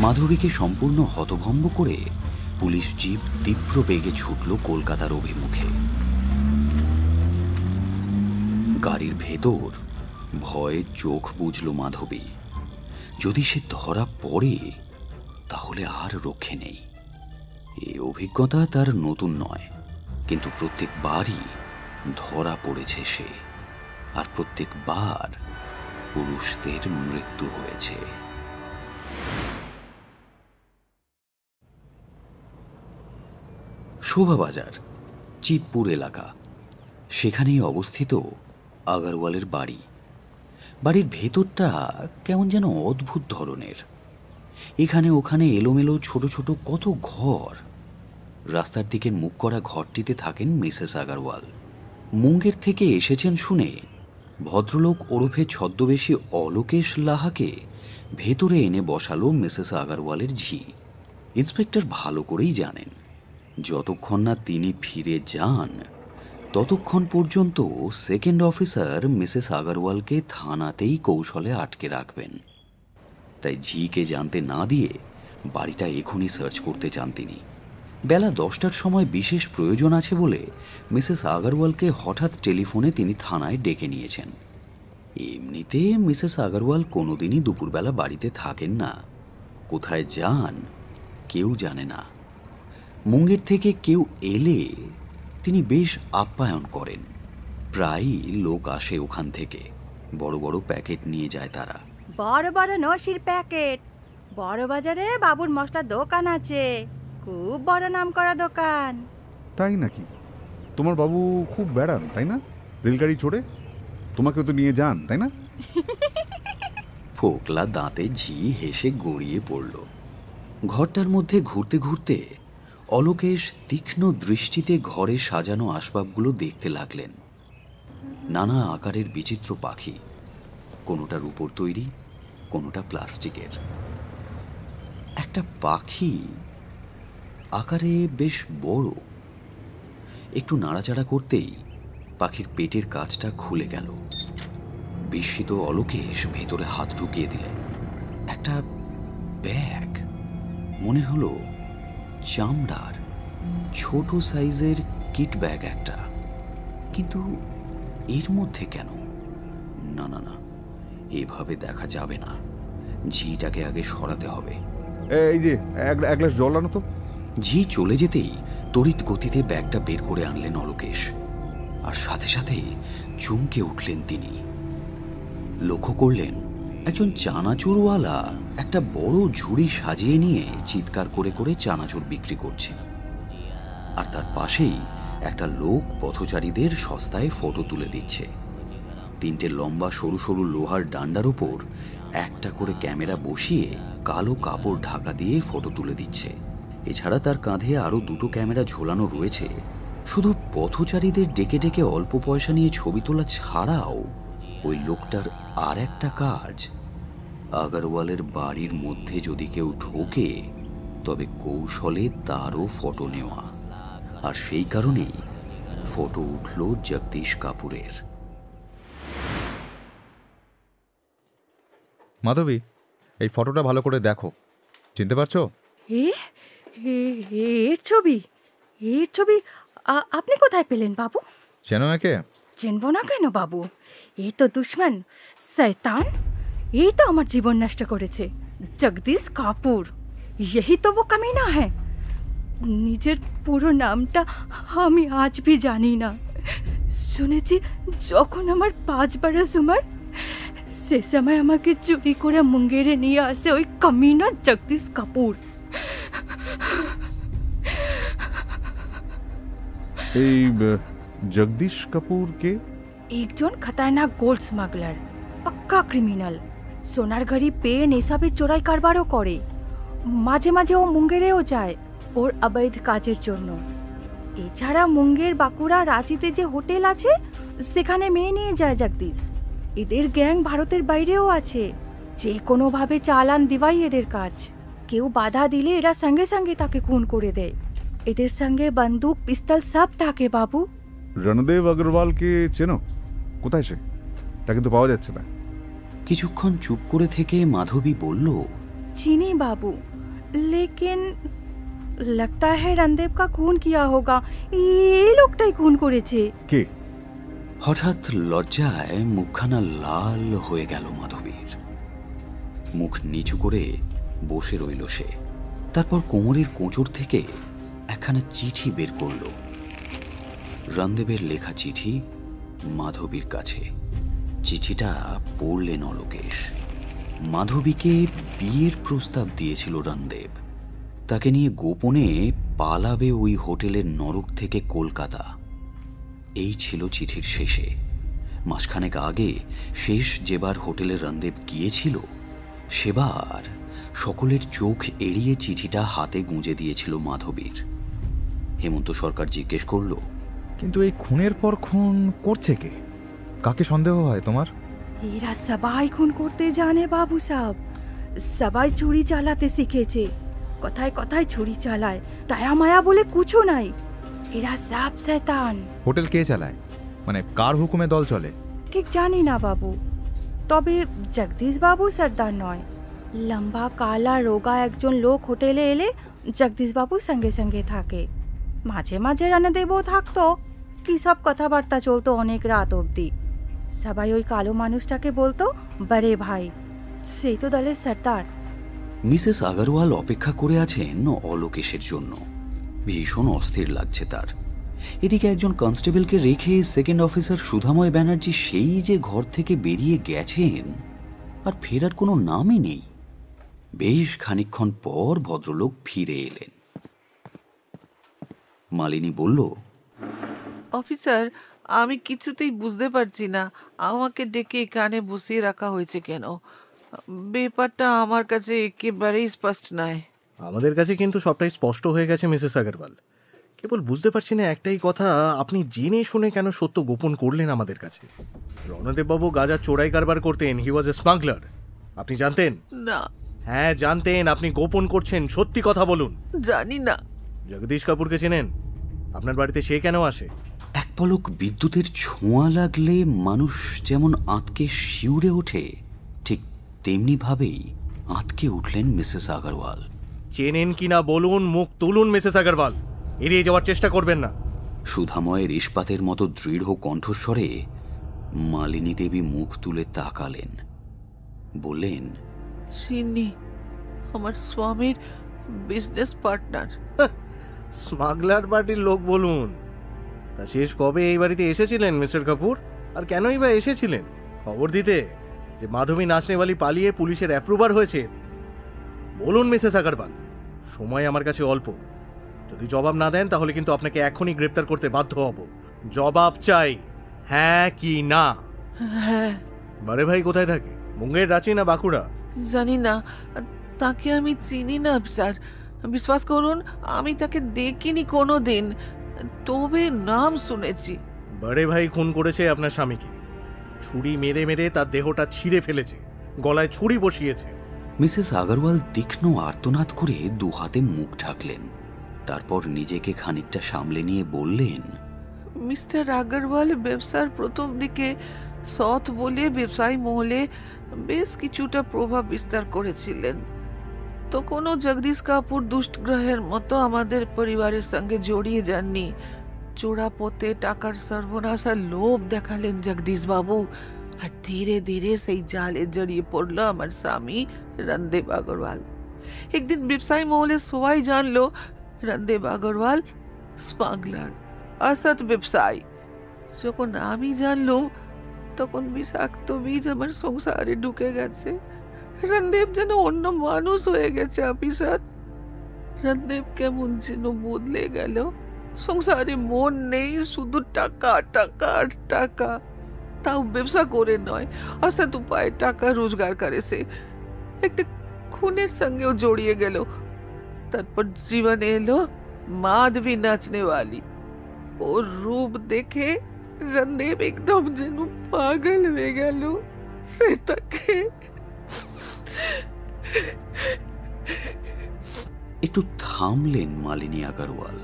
মাধবীকে সম্পূর্ণ হতভম্ব করে পুলিশ জিপ তীব্র বেগে ছুটল কলকাতার অভিমুখে। গাড়ির ভেতর ভয়ে চোখ বুজল মাধবী। যদি সে ধরা পড়ে তাহলে আর রক্ষে নেই। এই অভিজ্ঞতা তার নতুন নয়, কিন্তু প্রত্যেকবারই ধরা পড়েছে সে, আর প্রত্যেকবার পুরুষদের মৃত্যু হয়েছে। শোভাবাজার, চিতপুর এলাকা, সেখানেই অবস্থিত আগারওয়ালের বাড়ি। বাড়ির ভেতরটা কেমন যেন অদ্ভুত ধরনের। এখানে ওখানে এলোমেলো ছোট ছোট কত ঘর। রাস্তার দিকে মুখ করা ঘরটিতে থাকেন মিসেস আগারওয়াল। মুঙ্গের থেকে এসেছেন শুনে ভদ্রলোক ওরফে ছদ্মবেশী অলোকেশ লাহাকে ভেতরে এনে বসালো মিসেস আগারওয়ালের ঝি। ইন্সপেক্টর ভালো করেই জানেন, যতক্ষণ না তিনি ফিরে যান ততক্ষণ পর্যন্ত সেকেন্ড অফিসার মিসেস আগারওয়ালকে থানাতেই কৌশলে আটকে রাখবেন। তাই ঝিকে জানতে না দিয়ে বাড়িটা এখনই সার্চ করতে চান তিনি। বেলা 10টার সময় বিশেষ প্রয়োজন আছে বলে মিসেস আগারওয়ালকে হঠাৎ টেলিফোনে তিনি থানায় ডেকে নিয়েছেন। এমনিতে মিসেস আগারওয়াল কোনোদিনই দুপুরবেলা বাড়িতে থাকেন না। কোথায় যান কেউ জানে না। মুঙ্গের থেকে কেউ এলে তিনি বেশ আপ্যায়ন করেন। প্রায়ই লোক আসে ওখান থেকে, বড় বড় প্যাকেট নিয়ে যায় তারা। বড় বড় নসির প্যাকেট। বড় বাজারে বাবুর মশলা দোকান আছে, খুব বড় নাম করা দোকান। তাই নাকি? তোমার বাবু খুব বেড়ান তাই না? রেলগাড়ি চড়ে তোমাকেও তো নিয়ে যান তাই না? ফোকলা দাঁতে ঝি হেসে গড়িয়ে পড়ল। ঘরটার মধ্যে ঘুরতে ঘুরতে অলোকেশ তীক্ষ্ণ দৃষ্টিতে ঘরে সাজানো আসবাবগুলো দেখতে লাগলেন। নানা আকারের বিচিত্র পাখি, কোনোটা রূপোর তৈরি, কোনোটা প্লাস্টিকের। একটা পাখি আকারে বেশ বড়, একটু নাড়াচাড়া করতেই পাখির পেটের কাঁচটা খুলে গেল। বিস্মিত অলোকেশ ভেতরে হাত ঢুকিয়ে দিলেন। একটা ব্যাগ, মনে হলো চামড়ার ছোট সাইজের কিট ব্যাগ একটা। কিন্তু এর মধ্যে কেন? না না না, এভাবে দেখা যাবে না। ঝিটাকে আগে সরাতে হবে। এই যে এক গ্লাস জল আনো তো। ঝি চলে যেতেই তড়িৎ গতিতে ব্যাগটা বের করে আনলেন অলোকেশ, আর সাথে সাথে চমকে উঠলেন তিনি। লক্ষ্য করলেন একজন চানাচুরওয়ালা একটা বড় ঝুড়ি সাজিয়ে নিয়ে চিৎকার করে করে চানাচুর বিক্রি করছে, আর তার পাশেই একটা লোক পথচারীদের সস্তায় ফটো তুলে দিচ্ছে। 3টে লম্বা সরু সরু লোহার ডান্ডার উপর একটা করে ক্যামেরা বসিয়ে কালো কাপড় ঢাকা দিয়ে ফটো তুলে দিচ্ছে। এছাড়া তার কাঁধে আরো 2টো ক্যামেরা ঝোলানো রয়েছে। শুধু পথচারীদের ডেকে ডেকে অল্প পয়সা নিয়ে ছবি তোলা ছাড়াও ওই লোকটার আর একটা কাজ, আগারওয়ালের বাড়ির মধ্যে যদি কেউ ঢোকে তবে কৌশলে তারও ফটো নেওয়া। আর সেই কারণেই ফটো উঠল জগদীশ কাপুরের। মাধবী, এই ফটোটা ভালো করে দেখো, চিনতে পারছো? এর ছবি? এর ছবি আপনি কোথায় পেলেন বাবু? চেনো একে? চিনবো না কেন বাবু, এই তো দুশ্মন, শয়তান। এই তো আমার জীবন নষ্ট করেছে, জগদীশ কাপুর। यही तो वो कमीना है। নিজের পুরো নামটা আমি আজ ভি জানি না। শুনেছি যখন আমার 5 বরস উমর, সে সময় আমাকে চুরি করে মুঙ্গেরে নিয়ে আসে ওই কমিনা জগদীশ কাপুর। এই জগদীশ কাপুর কে? একজন খতরনাক গোল্ড স্মাগলার, পাক্কা ক্রিমিনাল। সোনার ঘড়ি, পেন এসবের চোরাই কারবারও করে। মাঝে মাঝে ও মুঙ্গেরেও যায় ওর অবৈধ কাজের জন্য। এছাড়া মুঙ্গের, বাঁকুড়া, রাঁচিতে যে হোটেল আছে সেখানে মেয়ে নিয়ে যায় জগদীশ। এদের গ্যাং ভারতের বাইরেও আছে। যে কোনোভাবে চালান দেওয়াই এদের কাজ। কেউ বাধা দিলে এরা সঙ্গে সঙ্গে তাকে খুন করে দেয়। এদের সঙ্গে বন্দুক, পিস্তল সব থাকে বাবু। রণদেব আগরওয়ালকে চেনো? কোথায় সে? তাকে তো পাওয়া যাচ্ছে না। কিছুক্ষণ চুপ করে থেকে মাধবী বলল, চিনি বাবু, লেকিন लगता है रणदेव का खून किया होगा। এই লোকটাই খুন করেছে। কে? হঠাৎ লজ্জায় মুখখানা লাল হয়ে গেল মাধবীর। মুখ নিচু করে বসে রইল সে। তারপর কোমরের কোঁচড় থেকে একখানা চিঠি বের করল। রণদেবের লেখা চিঠি মাধবীর কাছে। চিঠিটা পড়লেন অলোকেশ। মাধবীকে বিয়ের প্রস্তাব দিয়েছিল রণদেব। তাকে নিয়ে গোপনে পালাবে ওই হোটেলের নরক থেকে কলকাতা। এই ছিল চিঠির শেষে। মাসখানেক আগে শেষ যেবার হোটেলে রণদেব গিয়েছিল, সেবার সকলের চোখ এড়িয়ে চিঠিটা হাতে গুঁজে দিয়েছিল মাধবীর। হেমন্ত সরকার জিজ্ঞেস করল, কিন্তু এই খুনের পর খুন করছে কে? কাকে সন্দেহ হয় তোমার? এরা সবাই খুন করতে জানে বাবু সাহেব। সবাই ছুরি চালাতে শিখেছে। কথায় কথায় ছুরি চালায়, দয়া মায়া বলে কিছু নাই। এরা সব শয়তান। হোটেল কে চালায়? মানে কার হুকুমে দল চলে? ঠিক জানি না বাবু, তবে জগদীশ বাবু সর্দার নয়। লম্বা, কালা, রোগা একজন লোক হোটেলে এলে জগদীশ বাবু সঙ্গে সঙ্গে থাকে। মাঝে মাঝে রণদেবও থাকতো। কি সব কথাবার্তা চলতো অনেক রাত অবধি। সবাই ওই কালো মানুষটাকে বলতো বড়ে ভাই। সেই তো দলের সর্দার। মিসেস আগরওয়াল অপেক্ষা করে আছেন অলোকেশের জন্য। ভীষণ অস্থির লাগছে তার। এদিকে একজন কনস্টেবলকে রেখে সেকেন্ড অফিসার সুধাময় ব্যানার্জি সেই যে ঘর থেকে বেরিয়ে গেছেন, আর ফেরার কোনো নামই নেই। বেশ খানিকক্ষণ পর ভদ্রলোক ফিরে এলেন। মালিনী বলল, অফিসার, আমি কিছুতেই বুঝতে পারছি না আমাকে ডেকে এখানে বসিয়ে রাখা হয়েছে কেন। ব্যাপারটা আমার কাছে একেবারেই স্পষ্ট নয়। আমাদের কাছে কিন্তু সবটাই স্পষ্ট হয়ে গেছে মিসেস আগরওয়াল। কেবল বুঝতে পারছি না একটাই কথা, আপনি জেনে শুনে কেন সত্য গোপন করলেন আমাদের কাছে? রণদেববাবু গাঁজা চোরাই কারবার করতেন। হি ওয়াজ এ স্মাগলার। আপনি জানতেন? না। হ্যাঁ জানতেন। আপনি গোপন করছেন। সত্যি কথা বলুন। জানি না। জগদীশ কাপুরকে চেনেন? আপনার বাড়িতে সে কেন আসে? এক পলক বিদ্যুতের ছোঁয়া লাগলে মানুষ যেমন আঁতকে শিউরে ওঠে, ঠিক তেমনি ভাবেই আঁতকে উঠলেন মিসেস আগরওয়াল। চেনেন কিনা বলুন, মুখ তুলুন মিসেস আগরওয়াল। এড়িয়ে যাওয়ার চেষ্টা করবেন না। সুধাময়ের ইস্পাতের মতো দৃঢ় কণ্ঠস্বরে মালিনী দেবী মুখ তুলে তাকালেন, বললেন, চিনি, আমার স্বামীর বিজনেস পার্টনার। স্মাগলার পার্টির লোক বলুন। তা শেষ কবে এই বাড়িতে এসেছিলেন মিস্টার কাপুর? আর কেনই বা এসেছিলেন? খবর দিতে যে মাধবী নাচনেওয়ালি পালিয়ে পুলিশের অ্যাপ্রুভার হয়েছে? বলুন মিসেস আগরওয়াল, সময় আমার কাছে অল্প। যদি জবাব না দেন তাহলে কিন্তু আপনাকে এখনই গ্রেপ্তার করতে বাধ্য হব। জবাব চাই, হ্যাঁ কি না? হ্যাঁ। বারে ভাই কোথায় থাকে? মুঙ্গের, রাঁচি না বাঁকুড়া? জানি না, তাকে আমি চিনি না স্যার। বিশ্বাস করুন, আমি তাকে দেখিনি কোনো দিন, তবে নাম শুনেছি। বারে ভাই খুন করেছে আপনার স্বামীকে। ছুরি মেরে মেরে তার দেহটা ছিঁড়ে ফেলেছে, গলায় ছুরি বসিয়েছে। মিসেস আগরওয়াল তীক্ষ্ণ আর্তনাদ করে দুহাতে মুখ ঢাকলেন। তারপর নিজেকে খানিকটা সামলে নিয়ে বললেন, মিস্টার আগরওয়াল ব্যবসার প্রথম দিকে সৎ বলে ব্যবসায়ী মহলে বেশ কিছুটা প্রভাব বিস্তার করেছিলেন। তখনও জগদীশ কাপুর দুষ্টগ্রহের মতো আমাদের পরিবারের সঙ্গে জড়িয়ে যাননি। চোরা পথে টাকার সর্বনাশা লোভ দেখালেন জগদীশ বাবু, আর ধীরে ধীরে সেই জালে জড়িয়ে পড়ল আমার স্বামী রণদেব আগরওয়াল। একদিন ব্যবসায়ী মহলে সবাই জানলো রণদেব আগরওয়াল স্মাগলার, অসৎ ব্যবসায়ী। যখন আমি জানলাম তখন বিষাক্ত বীজ আমার সংসারে ঢুকে গেছে। রণদেব যেন অন্য মানুষ হয়ে গেছে অফিসার। রণদেব কেমন যেন বদলে গেল। সংসারে মন নেই, শুধু টাকা টাকা আর টাকা। তাও ব্যবসা করে নয়, অসৎ উপায়ে টাকা রোজগার করে সে। একটা খুনের সঙ্গেও জড়িয়ে গেল। তারপর জীবনে এলো মাধবী নাচনেওয়ালি। ওর রূপ দেখে রণদেব একদম যেন পাগল হয়ে গেল। সে তাকে একটু থামলেন মালিনী আগরওয়াল।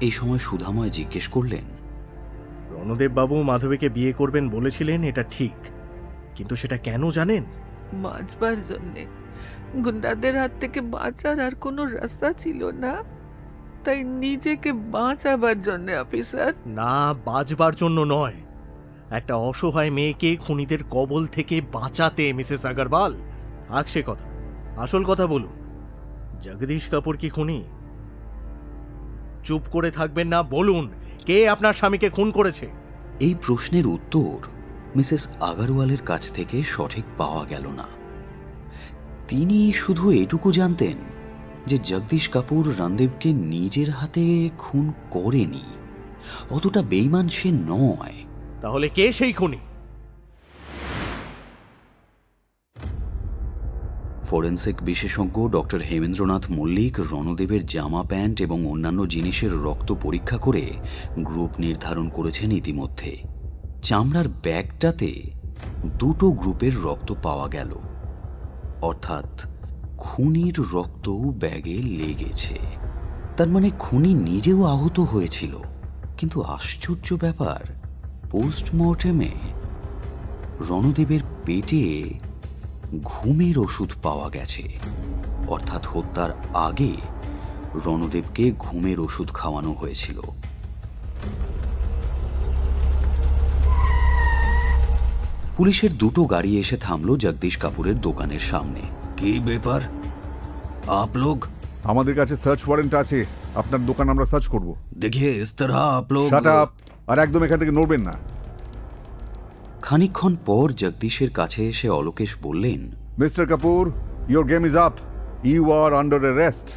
এই সময় সুধাময় জিজ্ঞেস করলেন, রণদেব বাবু মাধবীকে বিয়ে করবেন বলেছিলেন, এটা ঠিক, কিন্তু সেটা কেন জানেন? বাঁচবার জন্যে। গুন্ডাদের হাত থেকে বাঁচার আর কোনো রাস্তা ছিল না, তাই নিজেকে বাঁচাবার জন্য অফিসার। না, বাঁচবার জন্য নয়, একটা অসহায় মেয়েকে খুনিদের কবল থেকে বাঁচাতে। মিসেস আগরওয়াল, থাক সে কথা, আসল কথা বলুন, জগদীশ কাপুর কি খুনি? চুপ করে থাকবেন না, বলুন, কে আপনার স্বামীকে খুন করেছে? এই প্রশ্নের উত্তর মিসেস আগরওয়ালের কাছ থেকে সঠিক পাওয়া গেল না। তিনি শুধু এটুকু জানতেন যে জগদীশ কাপুর রণদেবকে নিজের হাতে খুন করেনি। অতটা বেঈমান সে নয়। তাহলে কে সেই খুনি? ফরেন্সিক বিশেষজ্ঞ ডক্টর হেমেন্দ্রনাথ মল্লিক রণদেবের জামা প্যান্ট এবং অন্যান্য জিনিসের রক্ত পরীক্ষা করে গ্রুপ নির্ধারণ করেছেন ইতিমধ্যে। চামড়ার ব্যাগটাতে দুটো গ্রুপের রক্ত পাওয়া গেল, অর্থাৎ খুনির রক্তও ব্যাগে লেগেছে। তার মানে খুনি নিজেও আহত হয়েছিল। কিন্তু আশ্চর্য ব্যাপার, পোস্টমর্টেমে রণদেবের পেটে ঘুমের ওষুধ পাওয়া গেছে। অর্থাৎ হত্যার আগে রণদেবকে ঘুমের ওষুধ খাওয়ানো হয়েছিল। পুলিশের দুটো গাড়ি এসে থামলো জগদীশ কাপুরের দোকানের সামনে। কি ব্যাপার आप लोग? আমাদের কাছে সার্চ ওয়ারেন্ট আছে, আপনার দোকান আমরা সার্চ করব। देखिए इस तरह आप लोग শাট আপ! আর একদম এখান থেকে নড়বেন না। খানিকক্ষণ পর জগদীশের কাছে এসে অলোকেশ বললেন, mister Kapoor, your game is up, you are under arrest.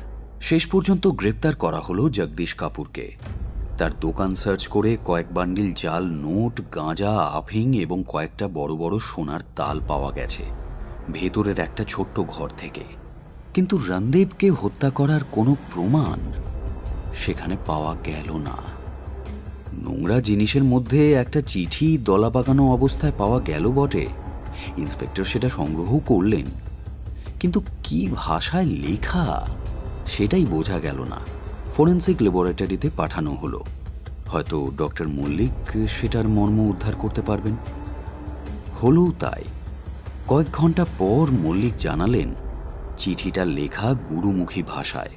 শেষ পর্যন্ত গ্রেপ্তার করা হলো জগদীশ কাপুরকে। তার দোকান সার্চ করে কয়েক বান্ডিল জাল নোট, গাঁজা, আফিং এবং কয়েকটা বড় বড় সোনার তাল পাওয়া গেছে ভেতরের একটা ছোট্ট ঘর থেকে। কিন্তু রণদেবকে হত্যা করার কোনো প্রমাণ সেখানে পাওয়া গেল না। নোংরা জিনিসের মধ্যে একটা চিঠি দলা পাকানো অবস্থায় পাওয়া গেল বটে। ইন্সপেক্টর সেটা সংগ্রহ করলেন, কিন্তু কি ভাষায় লেখা সেটাই বোঝা গেল না। ফরেন্সিক ল্যাবরেটরিতে পাঠানো হলো। হয়তো ডক্টর মল্লিক সেটার মর্ম উদ্ধার করতে পারবেন। হলেও তাই। কয়েক ঘন্টা পর মল্লিক জানালেন, চিঠিটা লেখা গুরুমুখী ভাষায়,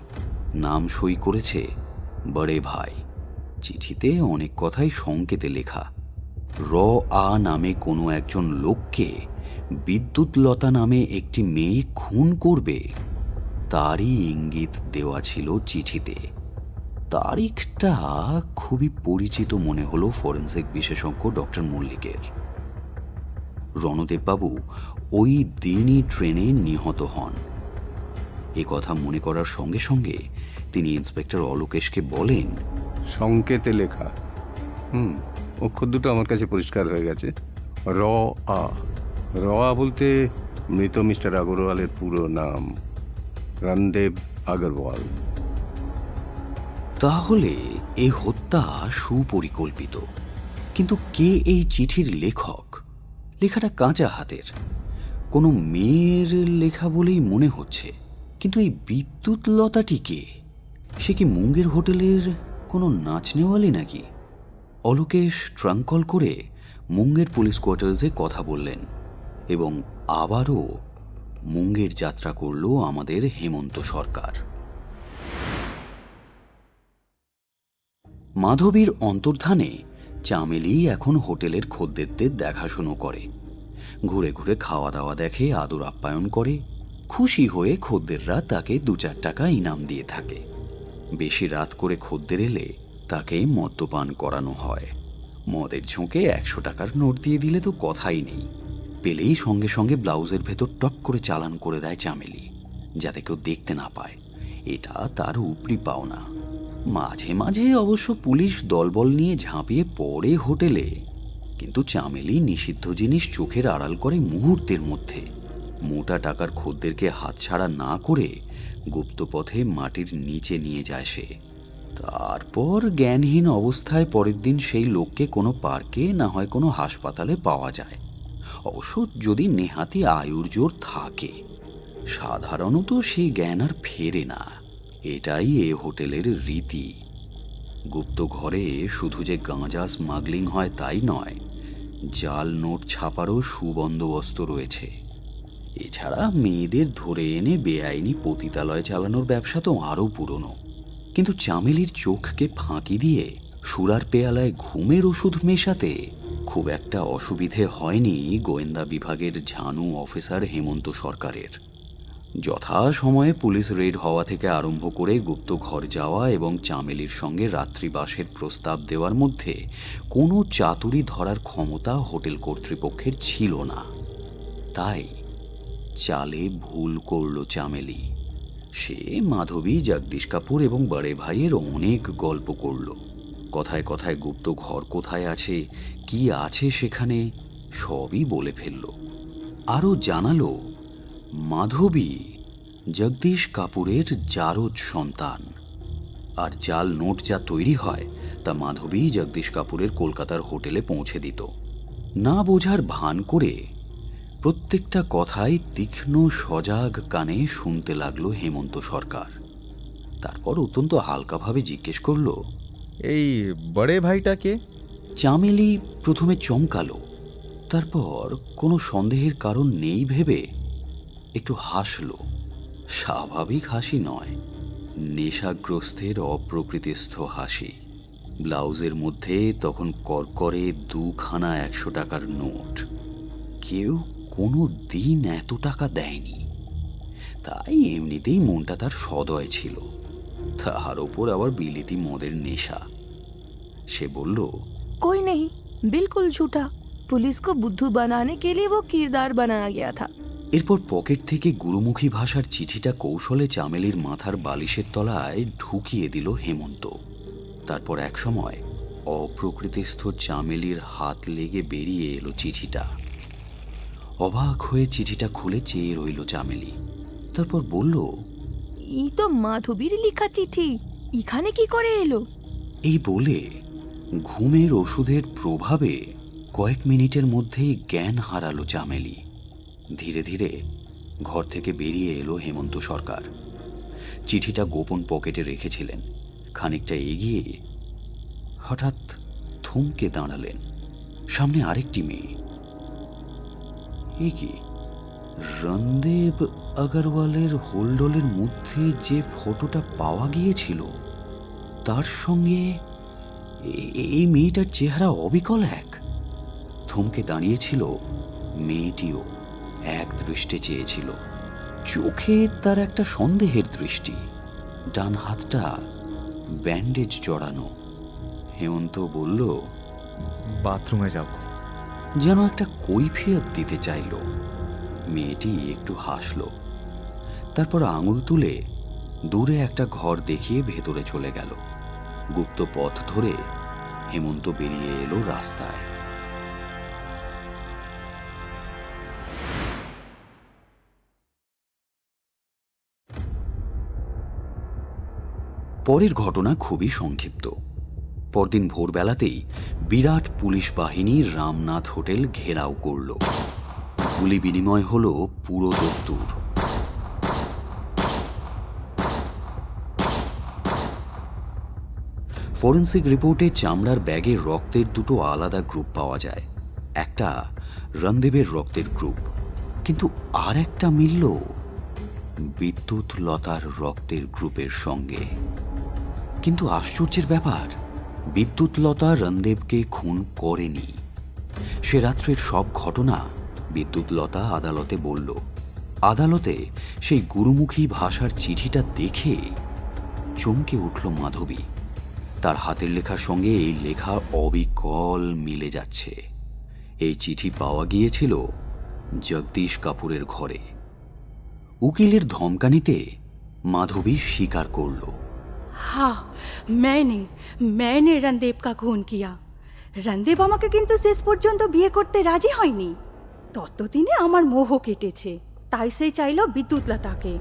নাম সই করেছে বড়ে ভাই। চিঠিতে অনেক কথাই সংকেতে লেখা। আ নামে কোনো একজন লোককে বিদ্যুৎলতা নামে একটি মেয়ে খুন করবে, তারই ইঙ্গিত দেওয়া ছিল চিঠিতে। তারিখটা খুবই পরিচিত মনে হলো ফরেন্সিক বিশেষজ্ঞ ডক্টর মল্লিকের। রণদেববাবু ওই দিনই ট্রেনে নিহত হন। এ কথা মনে করার সঙ্গে সঙ্গে তিনি ইন্সপেক্টর অলোকেশকে বলেন, সংকেতে লেখা। অক্ষর দুটো আমার কাছে পরিষ্কার হয়ে গেছে। র আ বলতে মৃত মিস্টার আগরওয়ালের পুরো নাম রণদেব আগরওয়াল। তাহলে এই হত্যা সুপরিকল্পিত। কিন্তু কে এই চিঠির লেখক? লেখাটা কাঁচা হাতের, কোনো মেয়ের লেখা বলেই মনে হচ্ছে। কিন্তু এই বিদ্যুৎলতাটি কে? সে কি মুঙ্গের হোটেলের কোনো নাচনেওয়ালি নাকি? অলোকেশ ট্রাঙ্ক কল করে মুঙ্গের পুলিশ কোয়ার্টার্সে কথা বললেন এবং আবারও মুঙ্গের যাত্রা করল আমাদের হেমন্ত সরকার। মাধবীর অন্তর্ধানে চামেলি এখন হোটেলের খদ্দেরদের দেখাশুনো করে, ঘুরে ঘুরে খাওয়া দাওয়া দেখে, আদর আপ্যায়ন করে। খুশি হয়ে খদ্দেররা তাকে 2-4 টাকা ইনাম দিয়ে থাকে। বেশি রাত করে খদ্দের এলে তাকে মদ্যপান করানো হয়। মদের ঝোঁকে 100 টাকার নোট দিয়ে দিলে তো কথাই নেই। পেলেই সঙ্গে সঙ্গে ব্লাউজের ভেতর টপ করে চালান করে দেয় চামেলি, যাতে কেউ দেখতে না পায়। এটা তার উপরি পাওনা। মাঝে মাঝে অবশ্য পুলিশ দলবল নিয়ে ঝাঁপিয়ে পড়ে হোটেলে, কিন্তু চামেলি নিষিদ্ধ জিনিস চোখের আড়াল করে মুহূর্তের মধ্যে। মোটা টাকার খদ্দেরকে হাতছাড়া না করে গুপ্তপথে মাটির নিচে নিয়ে যায় সে। তারপর জ্ঞানহীন অবস্থায় পরের দিন সেই লোককে কোনো পার্কে না হয় কোনো হাসপাতালে পাওয়া যায়, অবশ্য যদি নেহাতি আয়ুর জোর থাকে। সাধারণত সেই জ্ঞান আর ফেরে না। এটাই এ হোটেলের রীতি। গুপ্ত ঘরে শুধু যে গাঁজা স্মাগলিং হয় তাই নয়, জাল নোট ছাপারও সুবন্দোবস্ত রয়েছে। এছাড়া মেয়েদের ধরে এনে বেআইনি পতিতালয় চালানোর ব্যবসা তো আরও পুরনো। কিন্তু চামেলির চোখকে ফাঁকি দিয়ে সুরার পেয়ালায় ঘুমের ওষুধ মেশাতে খুব একটা অসুবিধে হয়নি গোয়েন্দা বিভাগের ঝানু অফিসার হেমন্ত সরকারের। যথাসময়ে পুলিশ রেড হওয়া থেকে আরম্ভ করে গুপ্ত ঘর যাওয়া এবং চামেলির সঙ্গে রাত্রিবাসের প্রস্তাব দেওয়ার মধ্যে কোনো চাতুরি ধরার ক্ষমতা হোটেল কর্তৃপক্ষের ছিল না। তাই চালে ভুল করল চামেলি। সে মাধবী, জগদীশ কাপুর এবং বড়ে ভাইয়ের অনেক গল্প করল। কথায় কথায় গুপ্ত ঘর কোথায় আছে, কি আছে সেখানে, সবই বলে ফেলল। আরও জানালো মাধবী জগদীশ কাপুরের জারজ সন্তান, আর জাল নোট যা তৈরি হয় তা মাধবী জগদীশ কাপুরের কলকাতার হোটেলে পৌঁছে দিত। না বোঝার ভান করে প্রত্যেকটা কথাই তীক্ষ্ণ সজাগ কানে শুনতে লাগলো হেমন্ত সরকার। তারপর অত্যন্ত হালকাভাবে জিজ্ঞেস করল, এই বড়ে ভাইটাকে? চামেলি প্রথমে চমকালো, তারপর কোনো সন্দেহের কারণ নেই ভেবে একটু হাসল। স্বাভাবিক হাসি নয়, নেশাগ্রস্তের অপ্রকৃতিস্থ হাসি। ব্লাউজের মধ্যে তখন করকরে 2খানা 100 টাকার নোট। কেউ কোনো দিন এত টাকা দেয়নি, তাই এমনিতেই মনটা তার সদয় ছিল। তাহার ওপর আবার বিলিতি মদের নেশা। সে বলল, कोई नहीं, बिल्कुल झूठा। पुलिस को बुद्धू बनाने के लिए वो किरदार बनाया गया था। এরপর পকেট থেকে গুরুমুখী ভাষার চিঠিটা কৌশলে চামেলির মাথার বালিশের তলায় ঢুকিয়ে দিল হেমন্ত। তারপর এক সময় অপ্রকৃতিস্থ চামেলির হাত লেগে বেরিয়ে এলো চিঠিটা। অবাক হয়ে চিঠিটা খুলে চেয়ে রইল চামেলি। তারপর বলল, ই তো মাধবীর লেখা চিঠি, এখানে কি করে এলো? এই বলে ঘুমের ওষুধের প্রভাবে কয়েক মিনিটের মধ্যেই জ্ঞান হারালো চামেলি। ধীরে ধীরে ঘর থেকে বেরিয়ে এলো হেমন্ত সরকার। চিঠিটা গোপন পকেটে রেখেছিলেন। খানিকটা এগিয়ে হঠাৎ থমকে দাঁড়ালেন। সামনে আরেকটি মেয়ে। এ কি, রণদেব আগরওয়ালের হোলডলের মধ্যে যে ফটোটা পাওয়া গিয়েছিল তার সঙ্গে এই মেয়েটার চেহারা অবিকল এক। থমকে দাঁড়িয়েছিল মেয়েটিও, এক দৃষ্টে চেয়েছিল। চোখে তার একটা সন্দেহের দৃষ্টি। ডান হাতটা ব্যান্ডেজ জড়ানো। হেমন্ত বলল, বাথরুমে যাব। যেন একটা কৈফিয়ত দিতে চাইল। মেয়েটি একটু হাসল, তারপর আঙুল তুলে দূরে একটা ঘর দেখিয়ে ভেতরে চলে গেল। গুপ্ত পথ ধরে হেমন্ত বেরিয়ে এলো রাস্তায়। পরের ঘটনা খুবই সংক্ষিপ্ত। পরদিন ভোরবেলাতেই বিরাট পুলিশ বাহিনী রামনাথ হোটেল ঘেরাও করল। গুলি বিনিময় হল পুরো দস্তুর। ফরেন্সিক রিপোর্টে চামড়ার ব্যাগে রক্তের দুটো আলাদা গ্রুপ পাওয়া যায়। একটা রণদেবের রক্তের গ্রুপ, কিন্তু আর একটা মিলল বিদ্যুৎ লতার রক্তের গ্রুপের সঙ্গে। কিন্তু আশ্চর্যের ব্যাপার, বিদ্যুৎ লতা রণদেবকে খুন করেনি। সে রাত্রের সব ঘটনা বিদ্যুৎ লতা আদালতে বলল। আদালতে সেই গুরুমুখী ভাষার চিঠিটা দেখে চমকে উঠল মাধবী। তার হাতের লেখার সঙ্গে এই লেখা অবিকল মিলে যাচ্ছে। এই চিঠি পাওয়া গিয়েছিল জগদীশ কাপুরের ঘরে। উকিলের ধমকানিতে মাধবী স্বীকার করল, हाँ, मैंने রণদেব का खून किया। রণদেব আমাকে কিন্তু শেষ পর্যন্ত বিয়ে করতে রাজি হয়নি। ততদিনে আমার মোহ কেটেছে, তাই সে চাইল বিদ্যুৎলতাকে।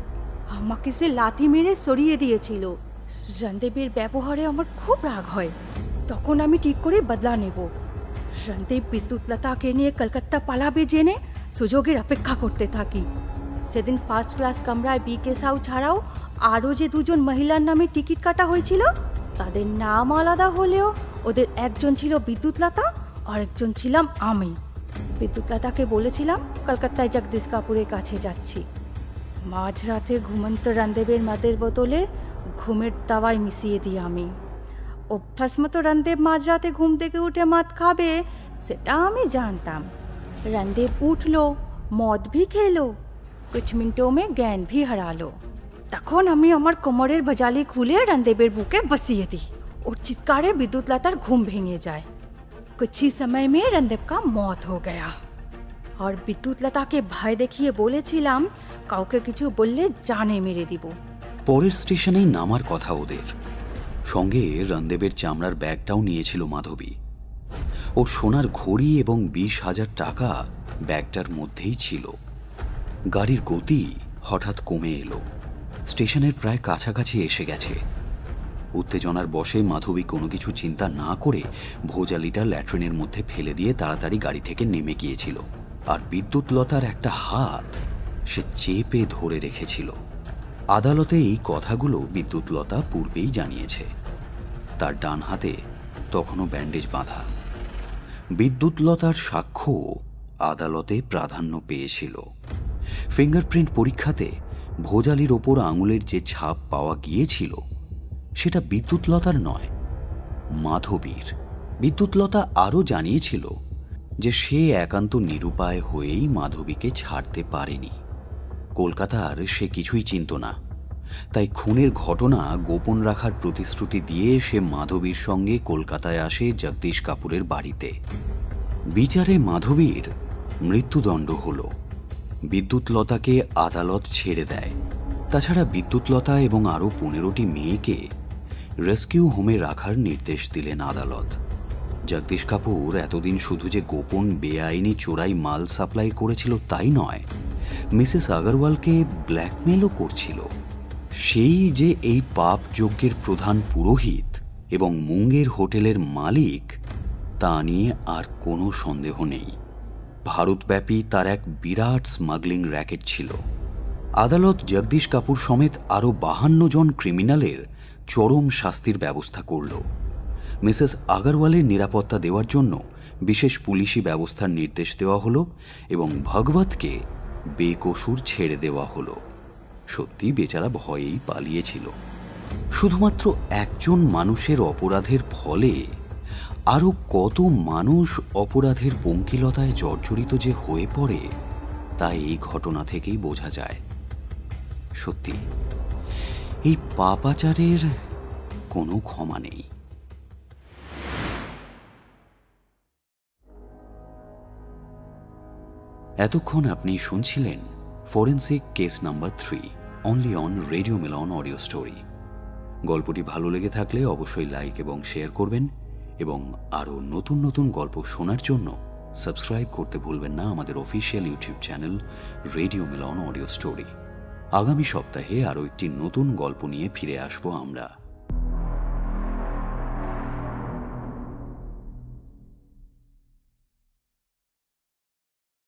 আমাকে সে লাথি মেরে সরিয়ে দিয়েছিল। রণদেবের ব্যবহারে আমার খুব রাগ হয়। তখন আমি ঠিক করে বদলা নেব। রণদেব বিদ্যুৎলতাকে নিয়ে কলকাতা পালাবে জেনে সুযোগের অপেক্ষা করতে থাকি। সেদিন ফার্স্ট ক্লাস কামরায় বিকে সাউ ছাড়াও আরও যে দুজন মহিলার নামে টিকিট কাটা হয়েছিল, তাদের নাম আলাদা হলেও ওদের একজন ছিল বিদ্যুৎলতা আর একজন ছিলাম আমি। বিদ্যুৎলতাকে বলেছিলাম কলকাতায় জগদীশ কাপুরের কাছে যাচ্ছি। মাঝরাতে ঘুমন্ত রণদেবের মদের বোতলে ঘুমের দাওয়াই মিশিয়ে দিই আমি। অভ্যাস মতো রণদেব মাঝরাতে ঘুম থেকে উঠে মদ খাবে সেটা আমি জানতাম। রণদেব উঠলো, মদ भी খেলো, कुछ मिनटों में জ্ঞান भी হারালো। তখন আমি আমার কোমরের ভজালি খুলে রণদেবের বুকে বসিয়ে দিই। ওর চিৎকারে বিদ্যুৎলতার ঘুম ভেঙে যায়। कुछ ही समय में রণদেব का मौत हो गया। और বিদ্যুৎলতাকে ভয় দেখিয়ে বলেছিলাম কাউকে কিছু বললে জানে মেরে দিব। পরের স্টেশনেই নামার কথা ওদের। সঙ্গে রণদেবের চামড়ার ব্যাগটাও নিয়েছিল মাধবী। ওর সোনার ঘড়ি এবং 20,000 টাকা ব্যাগটার মধ্যেই ছিল। গাড়ির গতি হঠাৎ কমে এলো। স্টেশনের প্রায় কাছাকাছি এসে গেছে। উত্তেজনার বশে মাধবী কোনো কিছু চিন্তা না করে ভোজালিটা ল্যাট্রিনের মধ্যে ফেলে দিয়ে তাড়াতাড়ি গাড়ি থেকে নেমে গিয়েছিল। আর বিদ্যুৎলতার একটা হাত সে চেপে ধরে রেখেছিল। আদালতে এই কথাগুলো বিদ্যুৎলতা পূর্বেই জানিয়েছে। তার ডান হাতে তখনও ব্যান্ডেজ বাঁধা। বিদ্যুৎলতার সাক্ষ্য আদালতে প্রাধান্য পেয়েছিল। ফিঙ্গারপ্রিন্ট পরীক্ষাতে ভোজালির ওপর আঙুলের যে ছাপ পাওয়া গিয়েছিল সেটা বিদ্যুৎলতার নয়, মাধবীর। বিদ্যুৎলতা আরও জানিয়েছিল যে সে একান্ত নিরুপায় হয়েই মাধবীকে ছাড়তে পারেনি। কলকাতার সে কিছুই চিনত না, তাই খুনের ঘটনা গোপন রাখার প্রতিশ্রুতি দিয়ে সে মাধবীর সঙ্গে কলকাতায় আসে জগদীশ কাপুরের বাড়িতে। বিচারে মাধবীর মৃত্যুদণ্ড হল। বিদ্যুৎলতাকে আদালত ছেড়ে দেয়। তাছাড়া বিদ্যুৎলতা এবং আরও 15টি মেয়েকে রেস্কিউ হোমে রাখার নির্দেশ দিলেন আদালত। জগদীশ কাপুর এতদিন শুধু যে গোপন বেআইনি চোরাই মাল সাপ্লাই করেছিল তাই নয়, মিসেস আগরওয়ালকে ব্ল্যাকমেলও করছিল। সেই যে এই পাপ যজ্ঞের প্রধান পুরোহিত এবং মুঙ্গের হোটেলের মালিক, তা নিয়ে আর কোনো সন্দেহ নেই। ভারতব্যাপী তার এক বিরাট স্মাগলিং র্যাকেট ছিল। আদালত জগদীশ কাপুর সমেত আরও 52 জন ক্রিমিনালের চরম শাস্তির ব্যবস্থা করল। মিসেস আগরওয়ালের নিরাপত্তা দেওয়ার জন্য বিশেষ পুলিশি ব্যবস্থার নির্দেশ দেওয়া হলো এবং ভগবতকে বেকসুর ছেড়ে দেওয়া হলো। সত্যি বেচারা ভয়েই পালিয়েছিল। শুধুমাত্র একজন মানুষের অপরাধের ফলে আরও কত মানুষ অপরাধের পঙ্কিলতায় জর্জরিত যে হয়ে পড়ে তা এই ঘটনা থেকেই বোঝা যায়। সত্যি এই পাপাচারের কোনো ক্ষমা নেই। এতক্ষণ আপনি শুনছিলেন forensic case number 3 only on radio Milan audio story. গল্পটি ভালো লেগে থাকলে অবশ্যই লাইক এবং শেয়ার করবেন এবং আরও নতুন নতুন গল্প শোনার জন্য সাবস্ক্রাইব করতে ভুলবেন না আমাদের official YouTube channel radio Milan audio story. আগামী সপ্তাহে আরও একটি নতুন গল্প নিয়ে ফিরে আসবো আমরা।